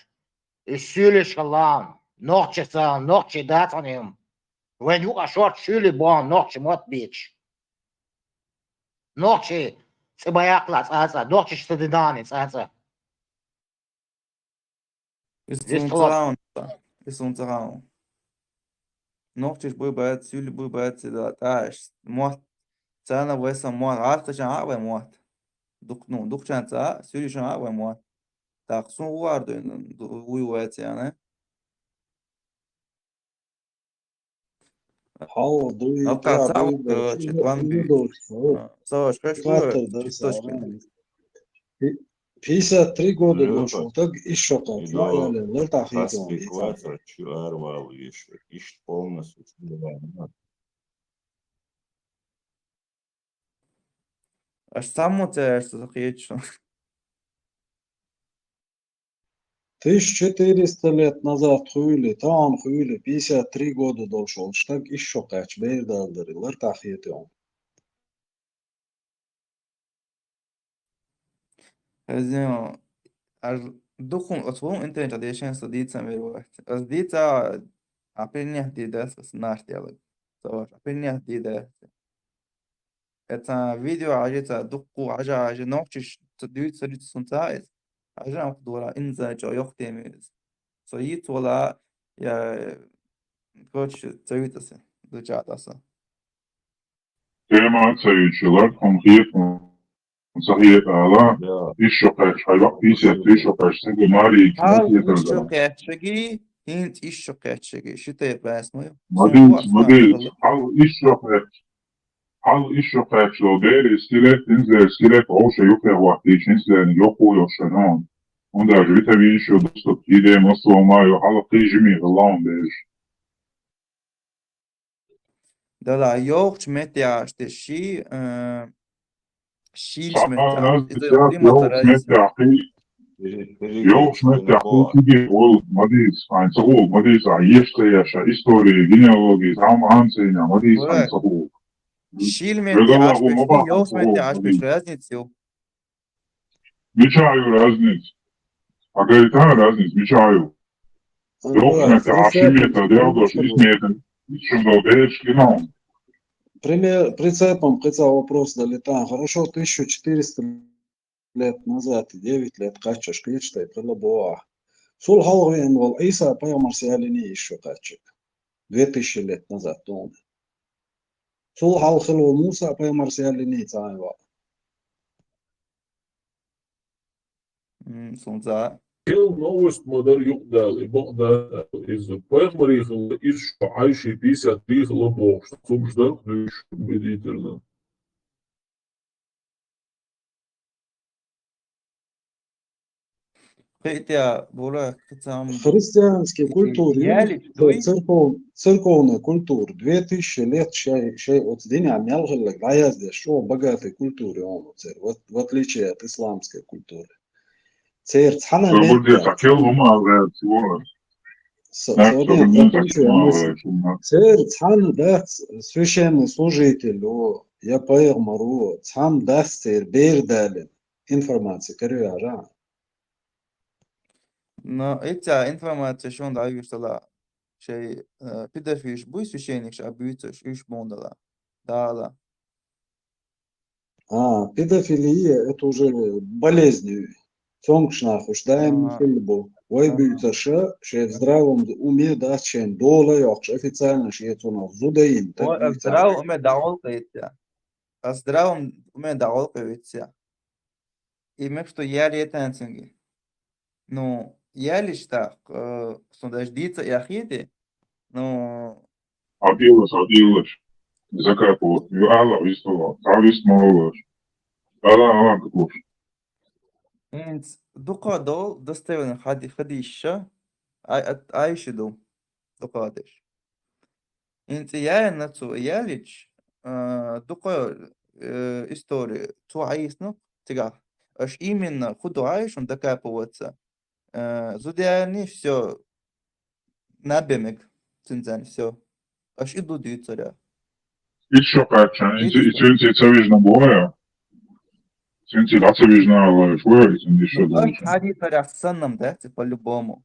السولي شلام نوتش سان نوتش داتانيم when you are short سولي بون نوتش موت بيتش نوتش سباياكلا ساسا نوتش ستداني ساسا Ist unser Raum. Noch ist bubet, Süle bubet, da ist Mord. Zana wesa Mord, Arta já água é morta. Duk chança, Süle já água é morta. Tá, só o ar do Uiwet, né? Hava duy Ao ya caçar, duy Chetwan iyi büyük. dostu. Só acho que é Fatırdır çitoş sağlam. 53 года дошел, так еще как. Ило Лоялен, тахит он. аспекватор чуарвал еще. Ишь полностью. Аж само це захищу. 1400 лет назад хуйли, там хуйли, 53 года дошел, так еще как. Бейрдалдыр, тахит он. Also, Duchum, warum Internet die Chance die zum Welt. Also die da apenas die das was nachteil. So, apenas die das. Это видео عجيتا دقو عجا نوكش تدويت سريت سنتايز عجا مقدورة إنزا جو يختمز سويت ولا يا كوتش تسويتسي دجاتسا Tema sayıcılar konkret صحيح لا إيش قاش هلا إيش قاش سنجو ماري هاو كم إيش تيتر قاتشجي هنت إيش قاتشجي شتى بس ما مديت هل إيش قاش لو دير استيلت أوش يوكل وقت إنسان يوكو يوشنون وندر فيتامين شو دستو كيده مصو ما يحل قيجمي غلام بيش ده لا يوكش متى شتشي شيلش متى ناس إذا بتاعت قيمة رئيس يوش متى تيجي قول مديس عن سقوط مديس عيشتي شا إستوري جينيولوجي عم هانسينا مديس عن سقوط شيل متى رجلا عاش هو ما بشتي بعرف يوش متى سقوط عاش مديس بش رازنيتسيو ميشايو رازنيز حكيتها رازنيز ميشايو يوش متى عشمية ديودوش إسميتن شو ديش كنون Прицепом вопрос долетаем. Хорошо, 1400 лет назад, 9 лет качаш кличтай, прилабоа. Сул халвин вол Иса пайгамбар сиалини еще качек. 2000 лет назад дома. Сул халхил вол Муса пайгамбар сиалини цаева. Сунца. Heel новость модер югдали, богда из пехмарихл из шайши 53 лобов, что субждан убедительно. Хотя, бура, там... Христианской культуре, Дуй. церковной культуре, 2000 лет шей от день амялгылык, аязде, шо богатой культуре он, в отличие от исламской культуры. Церковь хана Соборде такел ума говорит сегодня. Церковь хана дат священный служитель, я пайгамбару, сам даст цер бердалин информация, короче. Но эта информация, что он дает, что شيء بيقدر فيش بويس وشينك شعبيتش إيش موندلا دالا. Педофилия это уже болезнь Цонгшнах уж даем хильбу. Ой бьются, что в здравом уме даст чен дола йокш официально шеецунов зудаим. Так в здравом уме даволка идти. В здравом уме даволка идти. И мы что я летанцинги. Ну, я лишь так, что дождиться и ахиты, ну... Абилыш. Закапывать. Алла, вистова. Авист молодош. Алла, куш. Инц, дукадол доставлен хадища, айшиду, дукадыш. Инц, я нацу, я лишь, дука историю, цу айсну, тига. Аж именно худу айш, он докапываться. Зудяни все, набемек, цинзан, все. Аж иду дюцаря. Еще качан. Инти цавижна боя. Инти лацавижна боя. Шуя, инти еще Ну, аж должен. хади царя санном, да, по-любому.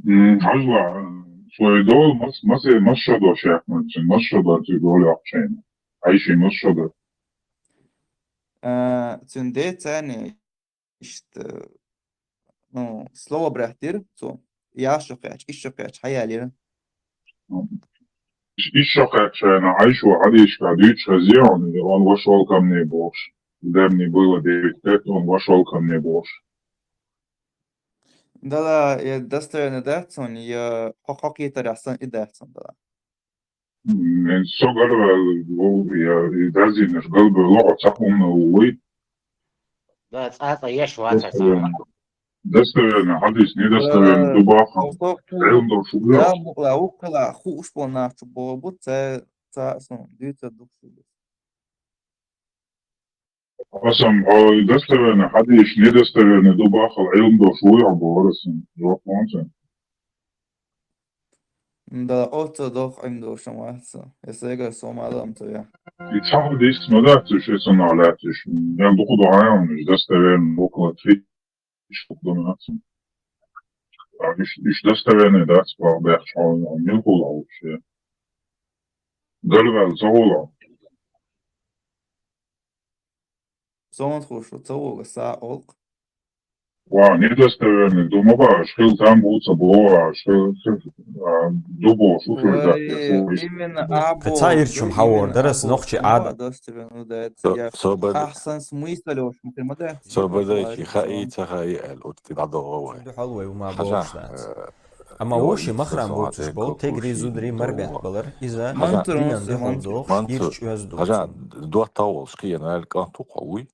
Хажла. Свой дол, мас шадо шахматчин. Мас шадо ты доли акчайн. Айши мас шадо. Цинде цани, ну, слово брахтир, цу, я шукач, ишукач, хаялир. Еще качан. Айшу адишка. Дючка зеон. Он вошел ко мне больше. Когда мне было 9 лет, он вошел ко мне больше. Да, я достойно датсон, я хохоки тарясан и датсон, да. Все говорю, я даже не ждал бы лого цахумна увы. Да, это есть вата. Достоверно, хадис недостоверно, дубаха. Элмдор шубля. Да, мукла, укла, хуш по нашу бобу, це сон, дюйца дуксу. Асам, достоверно, хадис недостоверно, дубаха, элмдор шубля, борисен. Жопонце. Да, отца дох им дошаматься. Я сега сомалам то я. И цаху диск смадатиш, это налятиш. Я духу дохаям, достоверно, около 3 доминаций. Иш достоверно, да, спал, бяхшал, милкула вообще. Дальвал, завола. Сон хушу, цауга са олк. Ва, недостоверно, думава, шхил там будца блора, шхил дубо, шуфер, да, Именно або. Кацаирчум хавор, дарас нохчи ада. Достоверно, да, я ахсан смысл, уж мукримада. Собадаки хаица хаиэл, утти дадовой. حلوة وما بوشنات أما وشي مخرم بوتش بول تجري زودري مربع بلر إذا دينان دي هولدوخ يرش يزدوخ هجان دو طاول شقينا الكان قوي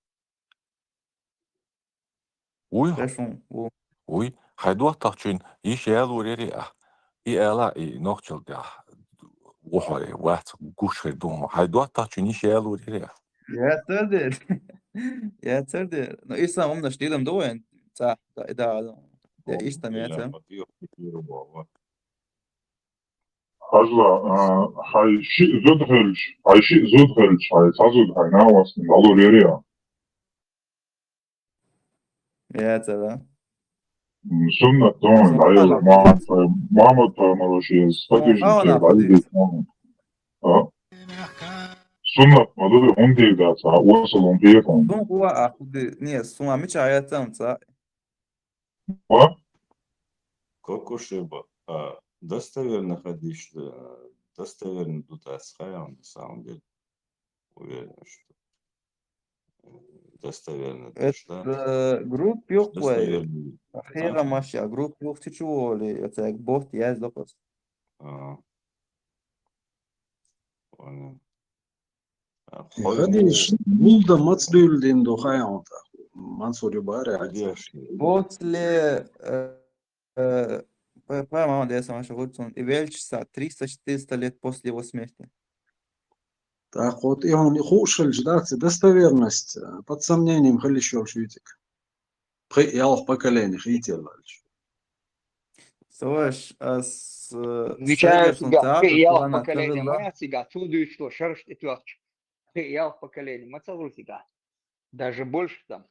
وي وي هيدو تاچين يشيل وريري يلا نوختل ده وحوري وقت گوش دوم هيدو تاچين يشيل وريري يا تردر no isam umna stilem doen ta da der ist da mehr Хажла, хай ши зудхельч, хай сазуд, хай навас, алу рерия. Ja, да. Сунна тон, айла, мама тамараши, статиш, Сунна, мадуды, он дейдаться, уасал он пиетон. Сун хуа ахуды, не, сума мича аятам, ца. Ва? Кокушеба. Достоверно ходишь, достоверно тут асхаям, на самом деле. Уверен, что достоверно. Это групп юхвей. Ахера маша, групп юх тичуоли, это як бот яз допас. Понял. Ходишь, булда мацдюльдин до хаянта. Мансури баря. После по-моему, да, я сама шагутсон, и вельчса 300-400 лет после его смерти. Так вот, и он хушель, да, достоверность под сомнением халищев швитик. Ялх поколение, хитил. Слышь, с... Отвечаю тебя, ялх поколение, моя сига, тудую что, шерсть и твердь. Ялх поколение, мацалу сига. Даже больше там.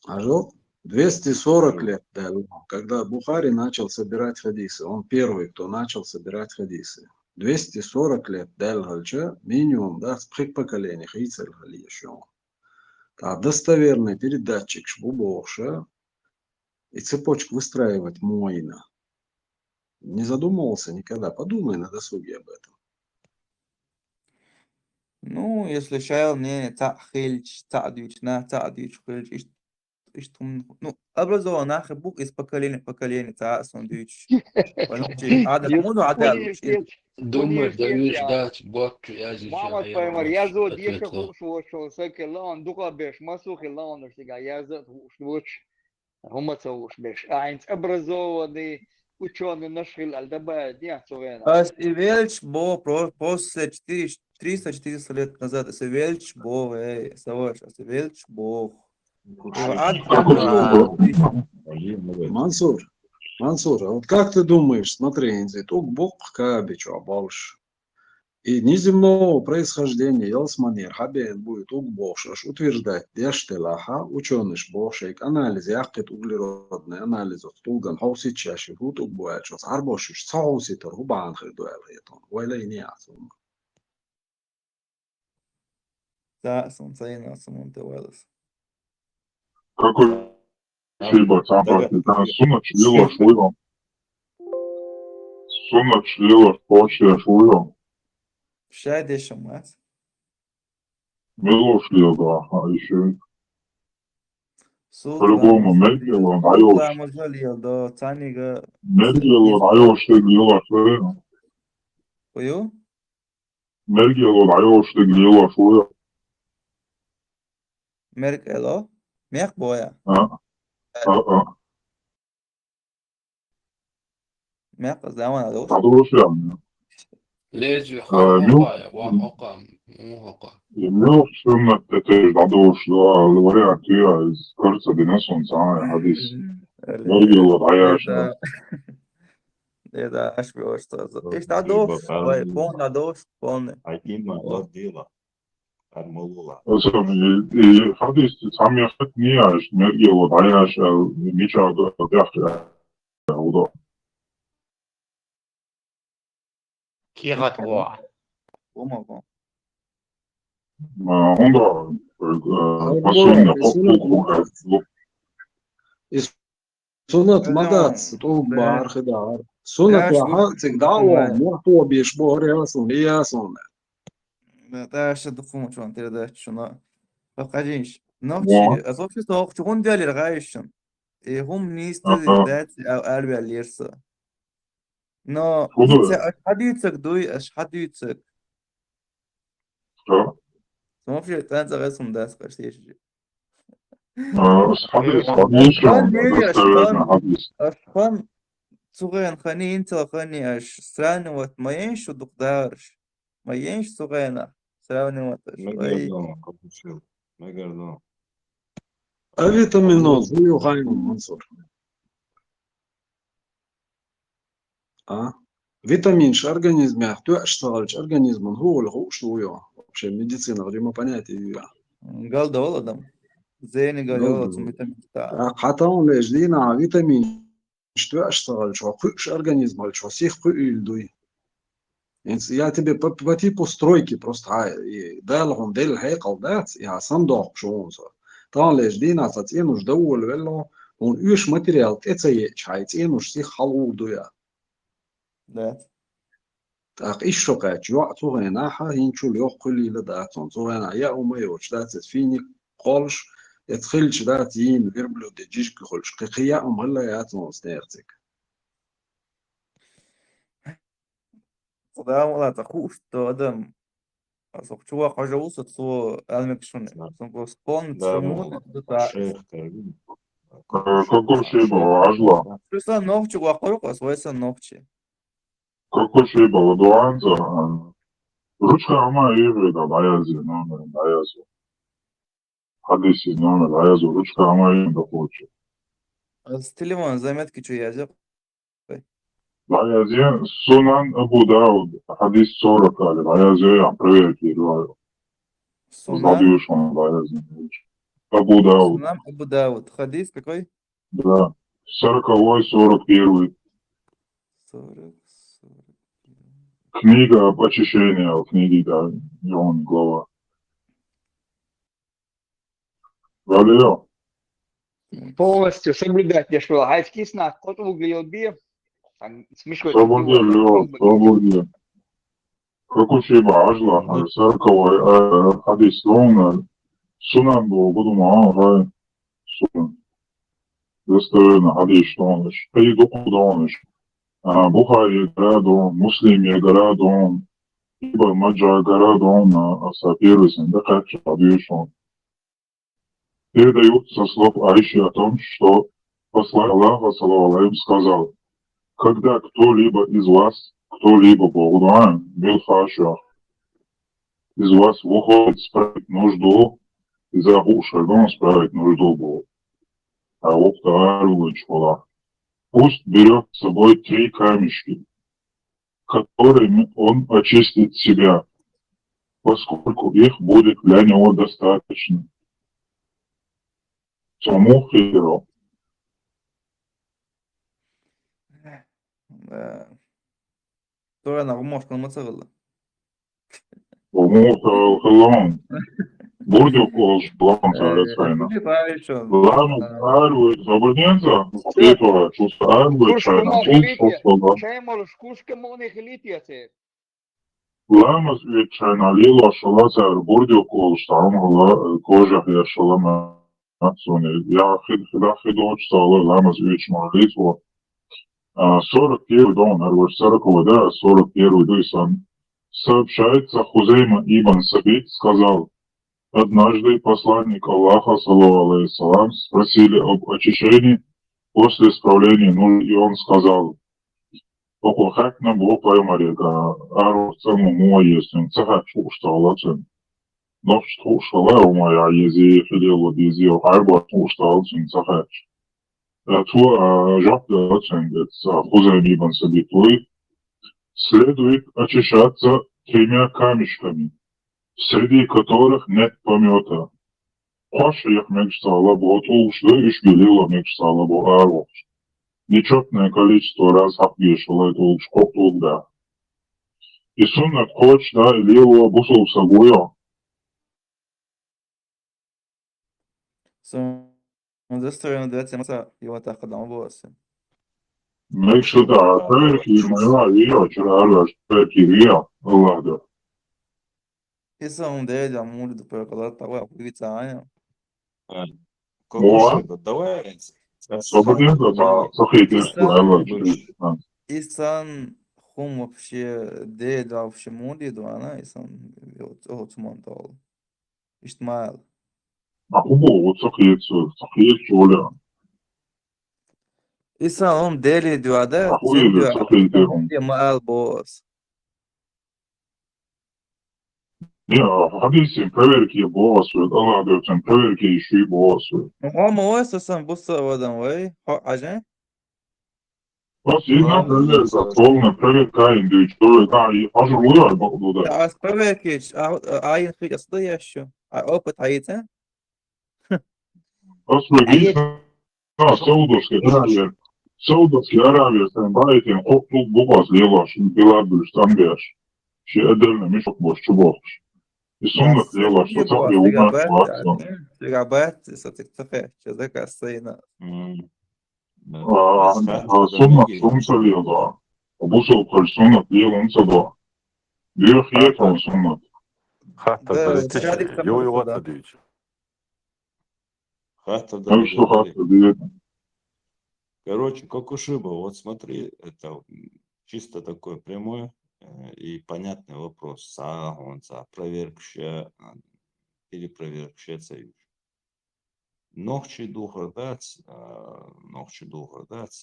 Ажо 240 лет, да, когда Бухари начал собирать хадисы. Он первый, кто начал собирать хадисы. 240 лет дальше минимум, да, с поколения хейцер еще. А достоверный передатчик шбубовша и цепочку выстраивать можно. Не задумывался никогда? Подумай на досуге об этом. Ну, если шайл не хильч, хильч, ну, образован нахер бук из поколения в поколение, сондвич. Думаешь, даешь дать бот я здесь. Мама поймар, я зод еще хушвошо, сакелан, духа беш, масухелан, всегда я зод хушвош, гумацауш беш. Айнц образованный ученый нашел, альдабает, я совена. Велч бо после 300-400 лет назад, Велч бо, Саваш, Велч бо. Мансур, а вот как ты думаешь, смотри, тук бог кабичу абалш. И неземного происхождения Елсманер Хабен будет угбошаш утверждать дештелаха ученыш бошек анализ яхкет углеродный анализ тулган хауси чаши хут угбоячос арбошиш сауситер хубан хидуэл хитон вайла иниасум. Да, солнцейна сумунтевелес. Какой шиба цапа, это суна члила шуйвом. Суна члила почти шуйвом. Шайдеш мать. Мило шлил, да, а еще по-любому медлила, даешь. Медлила, даешь, ты глила шуйвом. Кою? Медлила, даешь, ты глила шуйвом. Меркело? Мех боя. Мех zaman ados. Ados yani. Lezi хахока, вахока, мухока. Емел сумма тетеш ados da говорят я из карца денесон сам хадис. Медлила, даешь. Это аж просто. Есть ados, пон ados, пон. Акима дела. И хадис самия фетния, медлила, даешь, ничего дяхля. Удо. Киротво. Помогу. Onda посыльно попку. Сунат мадац, тук бар хидар. Сунат лаха цигдаwa, мурту биш бореасон, ясон. Да, что духом чон передать, что на. Покажись. Ночи, а собственно, auch schon der erreichen. Hum nächste Date Alba Liersa. Но حديثك دوي اش حديثك. Что? Смотри, танца ресом да, скажешь. Ашхан صغير خاني انت خاني اش سرانوت ما ينش دقدارش ما ينش صغيرنا سرانوت ما قردون فيتامينوز هو خايم منصور. Витаминш организме, кто اشتغلش организм, هو اللي هو شو يو. вообще медицина, где мы понятия. قال ده والله دم زين قال والله فيتامين بتاع. حتى هم ليش دينا فيتامين что اشتغلش وخش организм, شو سيخ قيل دوي. Я тебе по типу стройки просто دالهم دل هيقل دات يا صندوق شو انسى. طبعا ليش دينا تاتينوش دول ولا он يش материал تتسيء شايتينوش سيخ حلو دويا. Да. Так еще как يعطوه ناحا هينشول يقولي لداتون زوينا يا أميوش دات فيني قولش يتخلش دات ين غيربلو دجيش كخلش قيا هلا ياتون ستيرتك. Да, والله تخوش то адам. أصلا شو حاجة وصلت صو علمك شنو. صو سبون سمون ده. Какой шиба ажла? Что сам ногти вахорок, а свой сам ногти. Какой шиба ладуанца? Ручка ама иве да даязи номер даязи. Хадиси номер даязи ручка ама иве да хоче. С телефона заметки что я взял. Даязи Сунан Абу Дауд хадис 40 али даязи я проверки рваю. Забьешь он даязи. Абу Дауд. Сунан Абу Дауд. Хадис какой? Да. 40-й, 41-й. 40. Книга об очищении, книги, да, Иоанн, глава. Галилео. Полностью соблюдать я шел. Гайский снах, кто-то выглядел би, там смешной Свободе, Лео, свободе. Как учеба, ажла, сарковой, хадислон, сунан был, буду маа, сунан. Достоверно, хадислон, пейду кудоныш. Бухари градон, муслими градон, ибо маджа градон, сапирусын, да как же подвешен. Передают со слов Аиши о том, что посланник Аллаха, саллаллаху алейхи, сказал: когда кто-либо из вас, кто-либо Богдан, Билхаша, из вас выходит справить нужду, и за Бушардон справить нужду Богу. А вот Таарулычхула. Пусть берет с собой 3 камешки, которыми он очистит себя, поскольку их будет для него достаточно. Саму хиро. Тора нагумошка мацагала. Умуха халам. Бурдю колш план царецайна. Ладно, арвы забудненца, петора, чувство арвы чайна, чувство. Чай можешь кушка моних литиаце. Ламас ведь чайна лила шалацар бурдю колш, там гала кожа я шалама. Я хидоч стала ламас ведь молитву. 41 дом, арвы 40 да, 41 дысан. Сообщается, Хузейма ибн Сабит сказал: однажды посланник Аллаха, саллаллаху алейхи салам, спросили об очищении после исправления нужд, и он сказал: «Окухак на Бог поймарека, ару цему моестен, цахак шушталацен». Но что шалау моя ези хилелу дизи арба шушталацен цахак. Ту жапталацен, Хузейм ибн Сабит, следует очищаться 3 камешками, среди которых нет помета. Пашиях мечтала бы, что ишбелила мечтала бы арвух. Нечетное количество раз обвешала это да. И суннат коч, да, лило бусул собою. Достроено 2 маца, его так одного босса. Мечта, перки, моя, ее, чараш, перки, ее, ладно. Isso é dele, a mundo do percolar, tá lá, Витая. Кокушеба, давай. Свободненько, да, сохите, что Исан хум вообще дед вообще муди дуана, Исан вот смонтал. Иштмал. Ахубо, вот сохите, оля. Исан дели дуада, Ахуели, сохите, мал босс. Не, хадиси, проверки боссуют, Allah дёртен, проверки еще и боссуют. Ама ойса сам бусса вадан вай, ажен? Бас jedna проверка, полная проверка индивидуальная, да, и ажруя буду да. А с проверки, айн хит настоящую, а опыт аица? Бас проверка, Саудовская Аравия, там байтен, хоптул бубас лелаш, белабюш, тамбеш. Ще отдельно мешок бош, чубош. И суннат лелаш, что цапли ума плакса. Рабат, сатиктафе, чазака сейна. Суннат сумса лела. Обусал коль суннат лелан сада. Бирх етон суннат. Hatta Да, его отдадите. Хата Ну что хата, бедно. Короче, Кокушиба, вот смотри, это чисто такой прямой и понятный вопрос. Он проверкше или проверкше союз. Ногчий дух дать,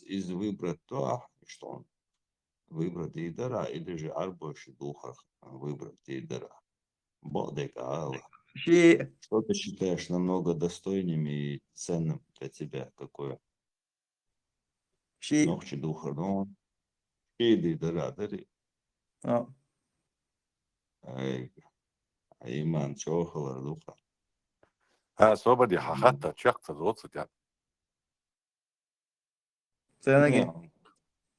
из выбрать то, что он выбрать идара, или же арбойший духах выбрать идара. Бодека Аллах. Что ты считаешь намного достойнее и ценным для тебя? Какое? Ногчий духа, ну, иди дара, дари. Иман чохала духа. Свободе, хата, чакта, 20. Ценаги.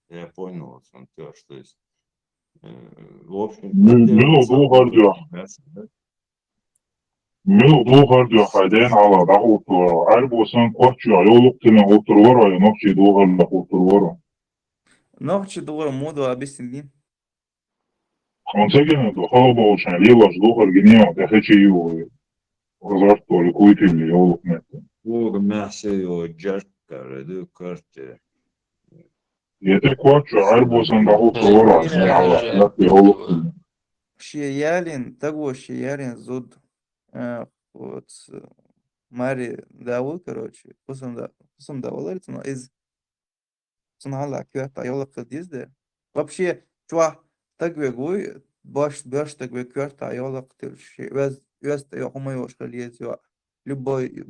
Я понял, что есть В общем, Minut duuharja haydeen ala dahutur. Arbosan koçya yoluk tine oturvara ya nokçi duuharja oturvara. نوعش دور موضوع بسنين Konsegene do halaba olşan lilas duuhar giniya teheçi yu. Razart toli kuytili yoluk mette. Бог мясо жарко, раду карте. Yete koçya arbosan dahuturvara ya ala yoluk tine. شيالين تقوى شيالين زود вот Мари Дау, короче, кусом давалар, но из цунала кюрта yola kıldızdı. Вообще, çuha takvegui baş takve kюрта yola kıtır şey. Öz de yok ama yok şkaliyet yok. Любой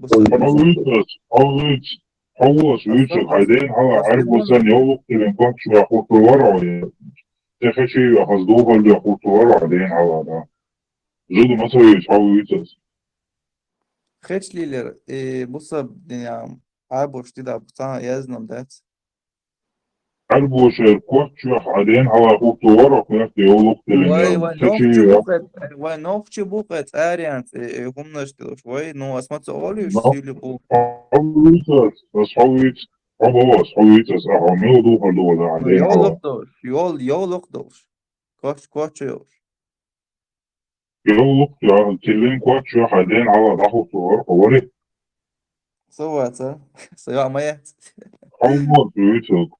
Havuz yüksek haydeen hala arbosan yoluk tine koçya oturvara ya. Teheçi yu has duuharja oturvara haydeen hala da. Zudu masa yüksek havuz. Хечлилер, буса абош тида буса язнам дат. Arboşer koçya haydeen hala oturvara kıyafte yoluk tine ya. Вай новче бухать, ариант, гумнаш тилош, вай, ну, осмотр олиш, сили бу. Havuz, aha, duuharja da haydeen hala. Yoluk doş. Koç yoş. Yoluk ya, tilin koçya haydeen hala dahuturvara kıvarı. Суваться. Сува маят. Havuz yüksek.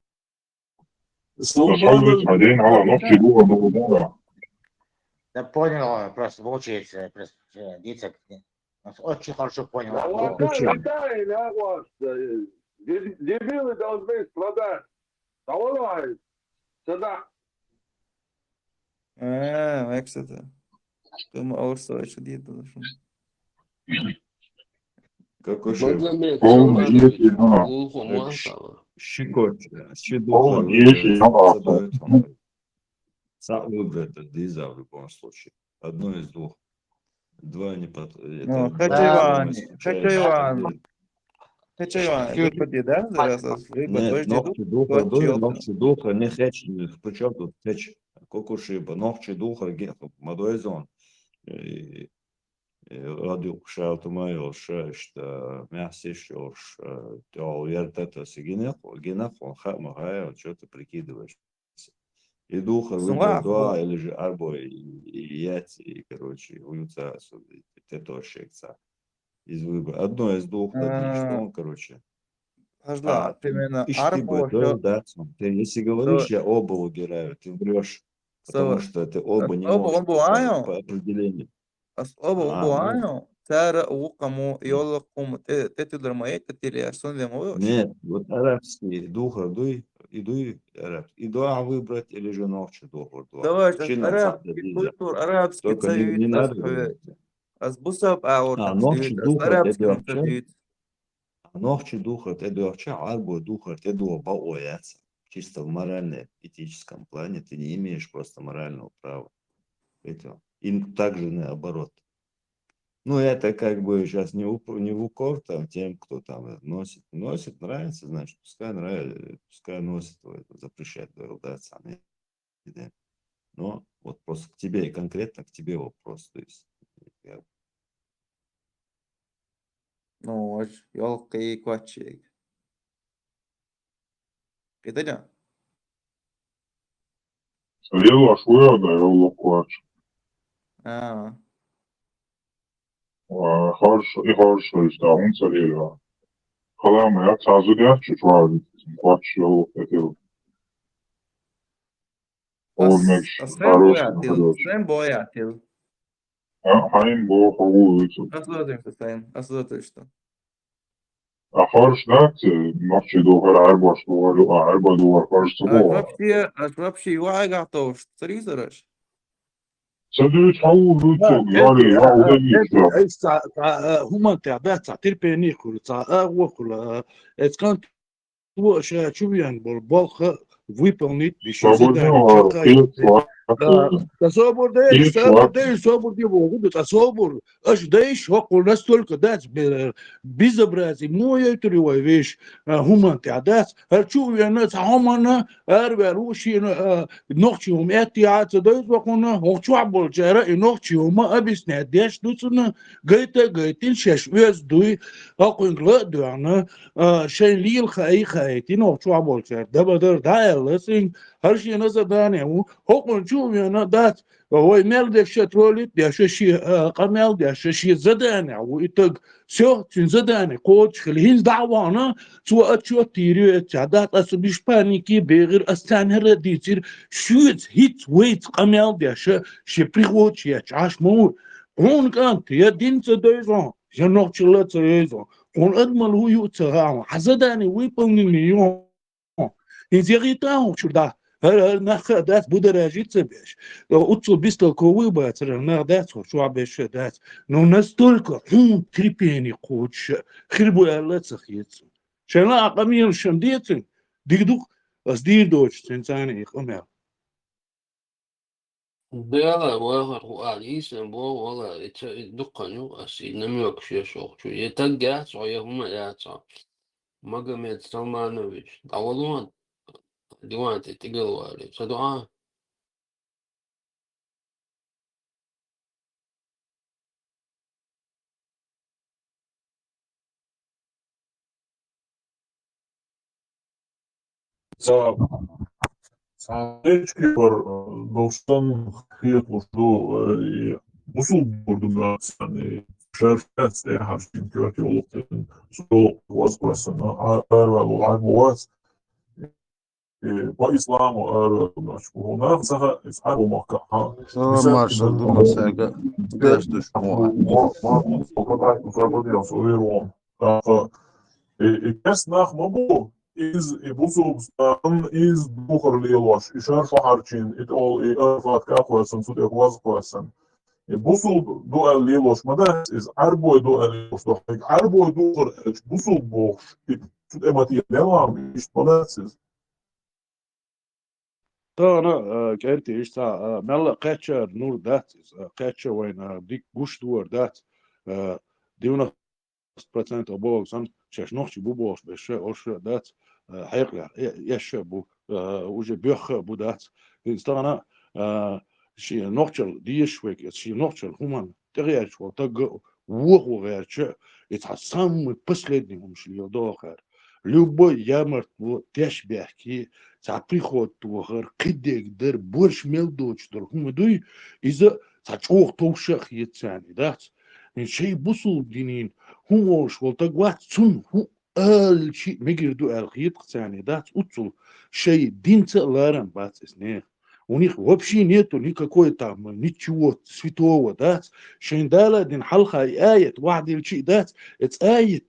Havuz haydeen hala nokçi duuharja. Да понял, просто получается, просто Дицек очень хорошо понял. Дебилы должны страдать. Давай, сюда. Как это? Думаю, аурсо еще диета зашел. Как уже щекот, щедуха задает сам выбрать это диза в любом случае. Одно из двух. Два не под... Хочу Иван. Выпади, да? Зараз Нет, ногти духа дуй, ногти духа, не хеч, причем тут хеч, кокушиба, ногти духа, мадой зон. Радио шауту майо что мясо еще то яртата сигинехо, хама хая, что ты прикидываешь. И духа выбрать два, или же арбо и яйца, и, короче, уются, это тоже шекца. Из выбора. Одно из двух, что, короче. Примерно арбо, да. Ты если говоришь, я оба выбираю, ты врешь. Потому что ты оба не можешь по определению. оба убываю. Тара кому йолокому ты туда моет, ты реакцион для моего. Нет, вот арабский духа дуй, иду арабский. И два выбрать или же ногче духа. Давай, арабский культур, арабский царь. Не надо. Азбусап аур. Ногче духа это ногче духа это вообще арбо духа это духа бояться. Чисто в морально-этическом плане ты не имеешь просто морального права. Это. И также наоборот. Ну, это как бы сейчас не в укор там, тем, кто там носит. Носит, нравится, значит, пускай нравится, пускай носит, запрещать ругаться. Но вот просто к тебе и конкретно к тебе вопрос. То есть, ну, елка и квачек. Это да? Срела шуя, да, елка квач. Хорошо, işte onu söylüyor. Kalamaya tarzı der ki şu an kaç yıl ediyor. Olmak Sen boyatıl. Hayır bu havuz. Asıl что? Хорош да, ночи духа арбаш духа, арба духа, хорош духа. Вообще юай готов, смотри, зараш. Sadece havuz yüksek, yani ya o da yüksek. هما تعبات تعطير بينيكول تعاوكل اتكان شو يعني بالبالخ выполнить Свободного تصور ده تصور دي موجود تصور اش دايش هو настолько дать безобразие مو يتري ويش هم تعدات هرشو يعني تعامنا أروشي نوختيهم اتيات دايز وكنا هوشو عبول جرا نوختيهم أبيس ناديش دوسنا جيتين شش ويز دوي أقول لا دونا شيء ليل خايتين هوشو عبول جرا ده بدر دايلسين هرشي نزل داني هو نشوف يعني دات هو مال ده شترولي ده شيء قمال ده شيء زداني ويتق سو زداني قوت خليهن دعوانا سواء تشو تيري تعدات أسبيش بانيكي بغير أستانهر ديتير شوت هيت ويت قمال ده شيء بريغوت شيء عاش مور هون كانت يا دين تدايزون جنوب تشلت تدايزون هون أدمل هو يوتها حزداني ويبوني مليون إنزيغيتاهم شو ده نخ دات بدراجيت سبيش أتصل بيستل كوي باتر نخ شو عبيش دات نو نستولك هم تريبيني قوتش خربوا الله تسخيت شلا قميل شمديتن ديدوك أصدير دوش تنساني قميل Bela wala rualis bo wala dukkanyo asi namyok shokchu yetagga soya huma yatsa Magomed Salmanovich dawalwan diwanti tigalwali sadua Saçki var dostan hiyat boşluğu musul burdum ben yani şerfet de harçın kötü olup dedim su was quesana arva var was وإسلام وأرى هنا سها إسحاق ومكة مارشال دوما ساقا قاش دشموع Kes nach mabo is busubstan is bucher lielosh ishar faharchin it all erfat kakwasan sud ekwas kwasan busub dual lielosh madas is arboy dual lielosh doch arboy ducher busub boch it sud emati devam ist madas is أنا كنت إيش ملا قاتشر نور دات قاتشر وين ديك قوش دور دات ديونا процент оболсан чеш ночи бубош беше ош дат хайгла яш бу уже бөх бу дат инстана ши ночел диешвек ши ночел хуман теряч вот так вугугерч это самый последний умшли дохер любой ямарт вот теш бяхки за приход тухер кидек дер борш мелдоч дор хумдуй из-за цачох тошах яцани дат شيء بصل دينين هو شو تقوات سن هو شيء مجردو الخيط ثاني دات أتصل شيء دين تلارن بات إسنيه ونيخ وبشي نيتو نيكا كوي تعمل نيتشو سفيتو دات شين دالا دين حلقة آية واحد الشيء دات اتس آية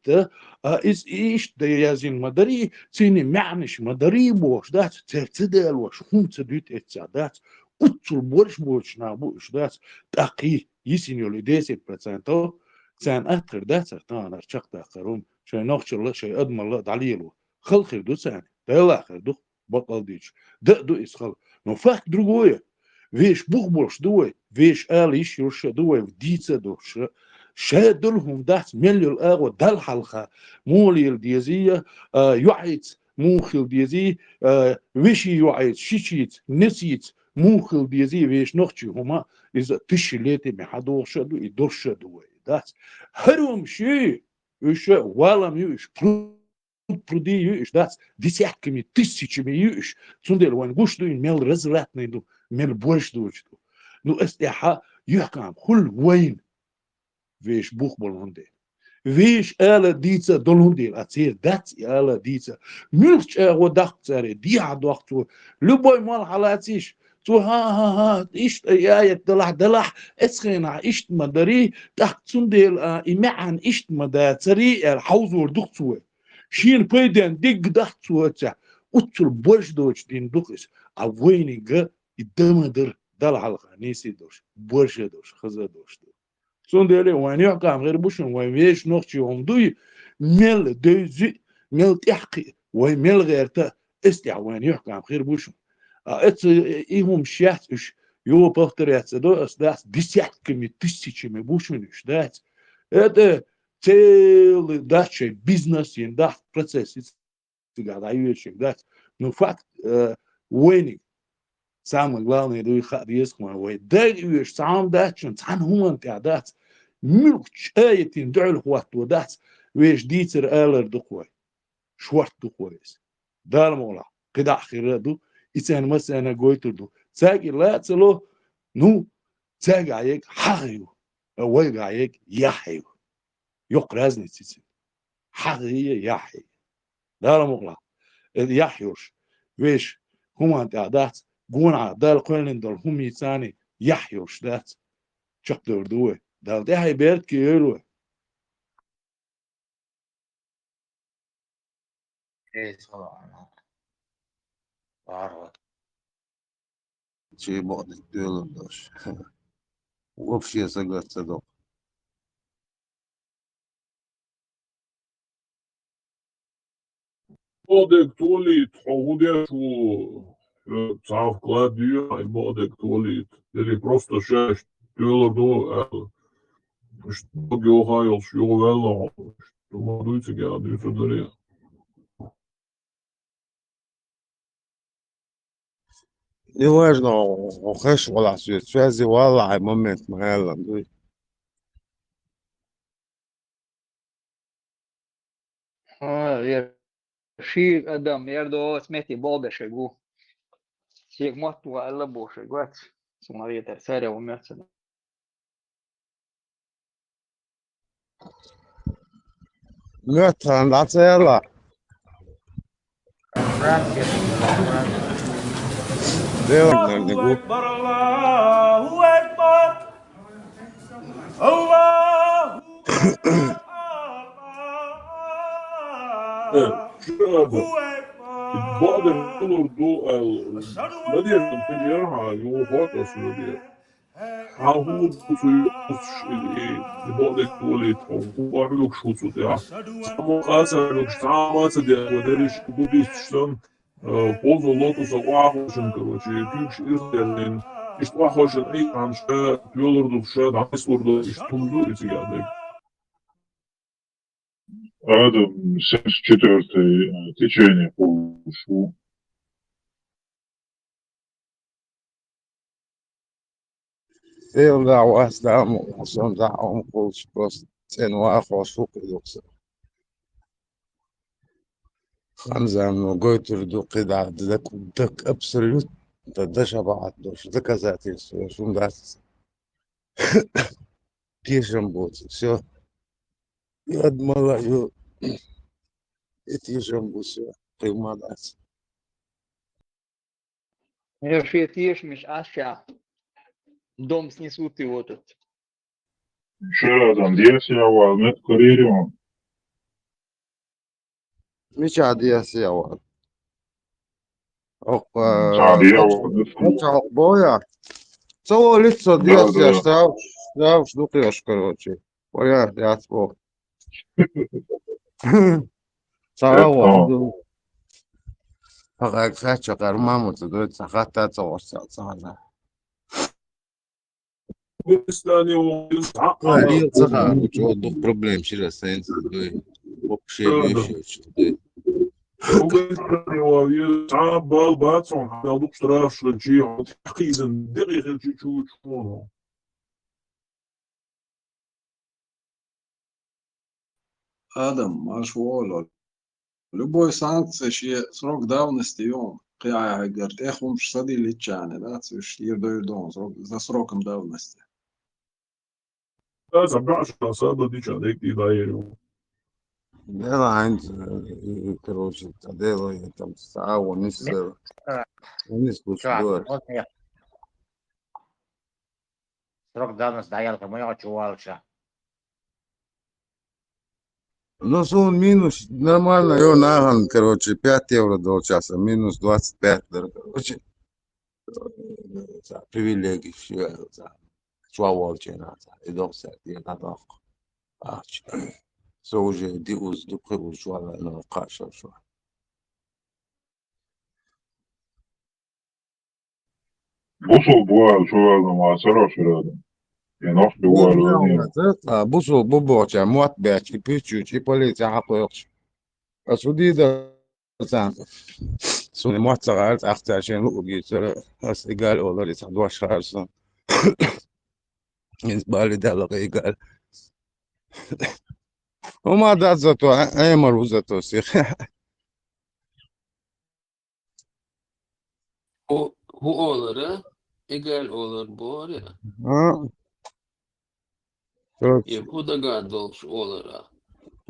إز إيش ديازين مدري سيني معنش مدري بوش دات تبتدل وش هم تدوت اتسادات أتصل بورش نابوش دات تقي يسينيو لديسي برسنتو سان أخر ده سرطان أرشق تأخرون شيء نخش الله شيء أدم الله دليله خل خير دو ساني ده آخر دو بطل ديش ده دو إسخل نفاك دروغوية ويش بوخبوش دوي ويش آليش يرش دوي وديتsa دوش شادلهم دات مليو الأغوى دل حلقة مولي الديزية يعيد موخل ديزي ويشي يعيد شيشيت نسيت موخل ديزي ويش نخشي هما إذا تشيلتي محدوش دو يدوش دوي دات هروم شيء إيش والام يوش برودي يوش دات دесятками тысячами يوش سندل وين قوش دو ميل رزراتني دو ميل بوش دوش دو نو استيحا يحكم كل وين ويش بوخ بولهندي ويش آلا ديتsa دولهندي أتصير دات آلا ديتsa ملش أغو دخت ساري دي عدوختو لبوي مال حالاتيش تو ها إيش يا دلح اسخنا إيش مدري تحت سندل إمعن إيش مداتري الحوزور دكتوه شين بيدن ديك دكتوه تاع أتصل برش دوش دين دكس أوينيجا يدمدر دل حلقة نيسي دوش برش دوش خزا دوش دو سندل وين يحكم غير بوشن وين ويش نقشي هم دوي مل دوزي مل تحقي وين مل غير تا استع وين يحكم غير بوشن ات إيهم شيات إيش его повторяться, да, десятками, тысячами бушиниш, да. Это целый, да, бизнес, да, процесс, да. Но факт, войны, самое главное, да, есть мой, да, сам, да, сам хуман, да, ملك آية دعل خوات ودات ويش ديتر آلر دقوي شوارت دقويس دار مولا قدع خيرادو إتان مسانا قويتردو تاقي لا تلو نو تاقي عيك حقيو أوي عيك يحيو يقرازني تيتين حقيقية يحي دار مولا يحيوش ويش هما دات قونا دار قولن دول هم يتاني يحيوش دات شق دردوه ده هيبيرت كيلو ايه طبعا عارف شيء بعد الدول دوش وفشي سقط صدق Bodek tolit, ovdje su cav kladio, i bodek tolit, ili prosto šest, tilo do, što gjohajal sjovela, što madujce ga, dyfra dörja. неважно وخش ولا связи والله момент معايا شيء أدم يردو سمعتي بابا شجو شيء مطوع ألا بوش جوات سمعي ترسالة ومرسل مثلا يلا الله أكبر الله أكبر الله بعد النظر دو المدينة تنجرها يوفاق السعودية حاول في بعد توليت هو عملك شو تطيع سامو قاسا عملك سامو تدي ودريش بوديش شتن بوزو لوتو سواحوشن كروشي تيوش إرتلين إشتواحوشن أي عن شاء يولردو بشاد عمسوردو إشتمدو إتيادك Адам 74-е течение полушу. يلا واسلام وصوم دعوهم قوش بس تين واخو سوق يوكس خمسة من قويت ردو قدع دك ابسوليوت تدش بعض دوش دك ذاتي شو داس تيشن بوت شو يد ملا يو تيشن بوت شو قيمة داس شيء تيش مش أشياء дом снесут и вот это. Еще там десять, нет карьере. مش عادية سياوة أو أو بويا سووا لسه دياسيا штраф шлюпаешь, короче. Поля, я спор. Сарава. Ага, хочу, маму, ты дует, сахата, цоорся, цана. Говорил, цаха, ничего, дух проблем через сенс, вообще вещи, что-то. Адам, машволо. Любой санкции, срок давности, он, я говорю, эх, он сади личане, да, дом, за сроком давности. Да, забрашь, саду дича, декти даерю. Да, عندي, короче, делаю там сау, не случилось. Срок давности даял, кому я чувался. Ну, сон минус, нормально, его наган, короче, 5 евро до часа, минус 25, короче, привилегии, все, чувалчина, и до всякие, надо, все уже, диуз, дупрыгу, чувала, но каша, что. Busol bu şu adam asara şu adam. Yenoş bir var öyle. Bu sol bu boğaça muat belki küçük politika yapıyor. Asudi da sen sonra muat sarar aktarşen o geçer. As egal olur ise duaş karşısın. Bali da egal. وما دات zato emar uzato si. O oğları egal olur bu var ya. Ha. Bu da gadolş oğlara.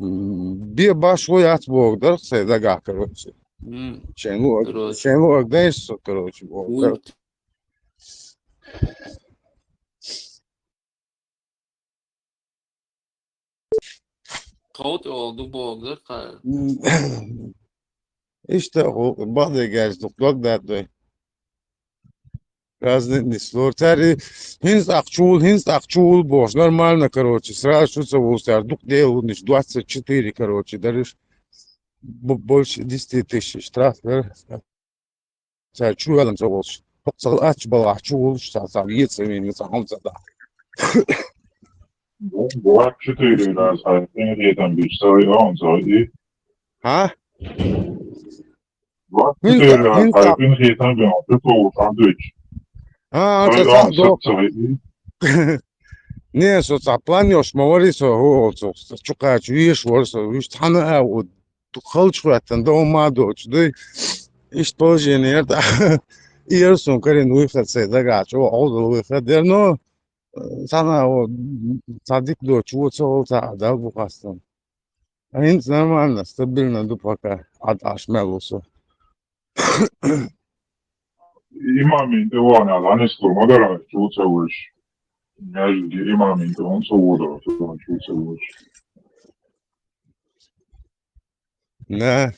Bir baş koyat boğdur sayda gakır. Şenlu da iş короче boğdur. Kaut oldu boğdur. İşte o bazı gezdik da разные слортари хинс акчул бош нормально короче сразу чувствовался ардук делал 24 короче даришь больше 10 тысяч штраф чу adam çavuz çok aç bala çuğul şasa yetsemin saham sada Bu hep 4 biraz hayatını diyeten bir sayı on sayı. ha Bu hep 4 biraz hayatını diyeten bir o sandviç. ha не со запланиош морисо хоцо чукач виш ворсо виш тана о тухалчватан до мадо чды иш положение да иерсон карен уйхатсе дагачо олдо уйхадерно сана о садик до чуцо та да бухастан ин нормально стабильно до пока аш мелусо İmamin de var ya lan eski modern çok seviyor. Nerede imamin de onu seviyor. Çok seviyor. Ne?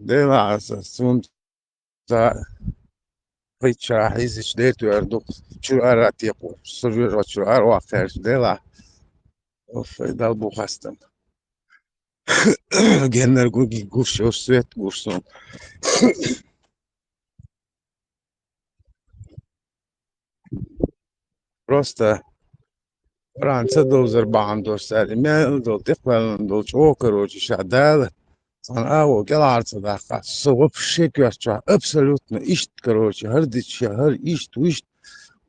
De la sunt Piccia hiç de diyorduk. Çuarat yapıyor. Soruyor çuar o aktar de la. Of dal bu hastam. Genler guş svet guşsun. Просто раньше дозер бандо сади. Мен дол типан дол чо короче шадал. Sana o gel artık dakika. Soğuk şey göster. Абсолютно iş короче. Her dişe her iş tu iş.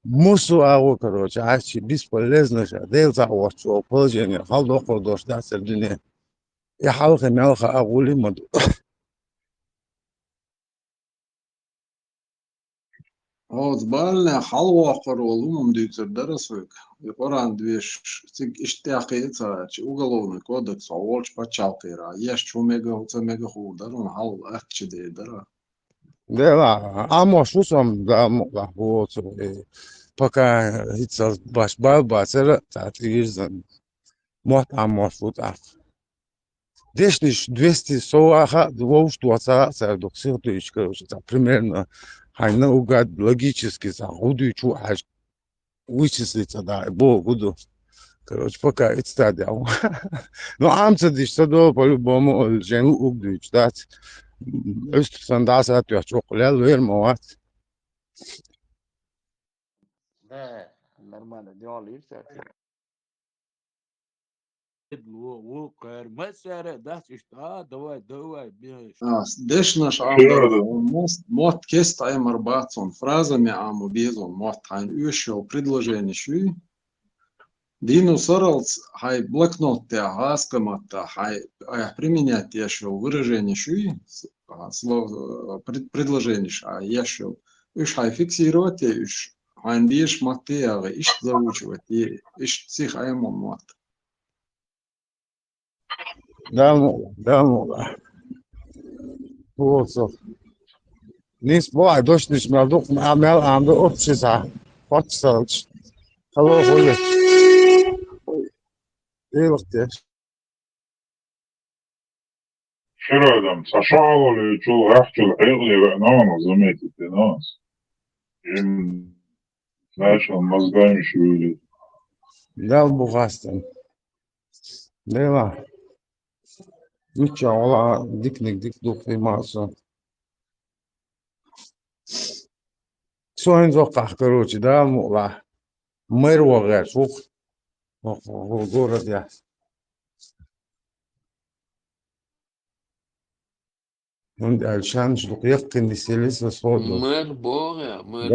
Мусу аго короче. Ачи бесполезно же. Дел за о положение. Хал доходу дошла сердине. Я халка мелха агули моду. بالنا حلوة قرولهم ديتر درسوك يقران دويش تيك اشتاقي تاج وقالون كودك صوالش باتشالقيرا يش شو ميجا هوتا ميجا هو درون حل اتش دي درا Да, а может, сам да, вот, пока hitz baş balbacer, tatizan, мот а может вот а. Дешниш 200 соаха, двух туаца, за доксир тысяч, короче, примерно, хайна угад логически за худую аж вычислить, да, богу, короче, пока это стадия. Но амца дишь, по-любому, жену угдуч, да. Östürk'ten daha saat yok. Çok güzel verme o at. Нормально, делали и все. ديش نش عمدر مот كيست ايمر باتсон фразами аму безон мот хайн ушо предложение шуй Дину соралц хай блокнот те хаскамата хай применять еще выражение шуй слово предложение а еще уж хай фиксировать уж хайн биш материалы иш заучивать и иш цих аймон мот Да, вот. Nis boy dosh nish mavduq amel amda opchisa. Potsalch. Hello, hoye. Eylakte. Şuradan saşağılı çul ahçul ayıglı ve nana zameti tenas. National mazgaymış öyle. Dal bu hastan. Dela. Uça ola diknik dik duk bir maso. سوين زوقع كروتي ده مقلع مير وغير فوق وغورة دي عند الشان شدوق يقن لسلسة صودو مر بوغ مر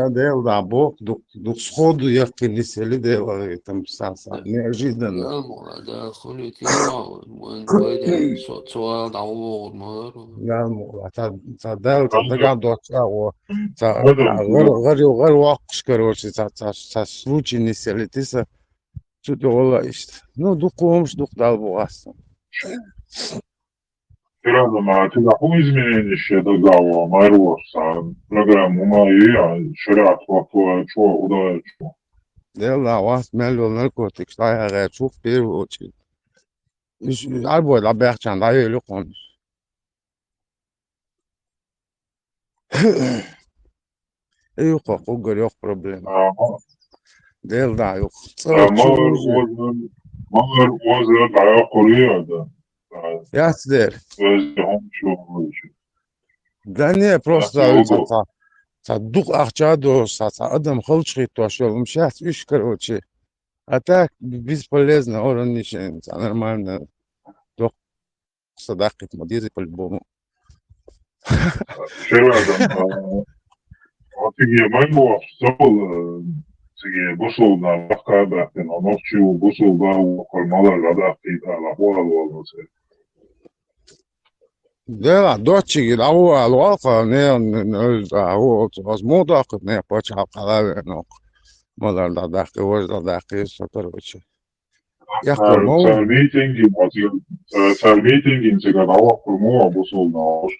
ده يلدع بوق دوق صودو يقن لسلسة ده وغير تمسا صعب جدا لا مرة ده خلي كيرا وين بيدا سؤال دعوة مر لا مقلع تا قاعد دوتشا غير واقش كروتي تا سلوتي نسلسة شو والله إيش نو دوقهمش دوق دالبو أصلا Herhalde Mart'ta bu İzmir'in işe de dava Marvorsan program umayı şeriat vakfı çoğu o da çoğu. يلا واحد ماله نركوتك صاير غير شوف بير وشي إيش عاربو لا بيحكي عن ضايق لكم أيوة قوقر يوك بروبلم ديل دا يوك Mağar vazir daya koruyor da. ياسدر Özlem çoğu. دانية بروستا صدق أخجادو أدم خلش خيط وشو مش إيش كروتشي أتاك بيسبوليزنا أورانيش إنسان نورمالنا دوق صداقة مديري بالبومو Herhalde Atigi bu sol bu solda bakabaten anokçu bu solda kormalar da fida la bola olması. لا دوتشي الأول الواقع نيل هو مظبوط أخذ نيل بوش على نوق مدار داقي وجد داقي سطر وشي يحكم مو meeting in sig att alla promoa på solda och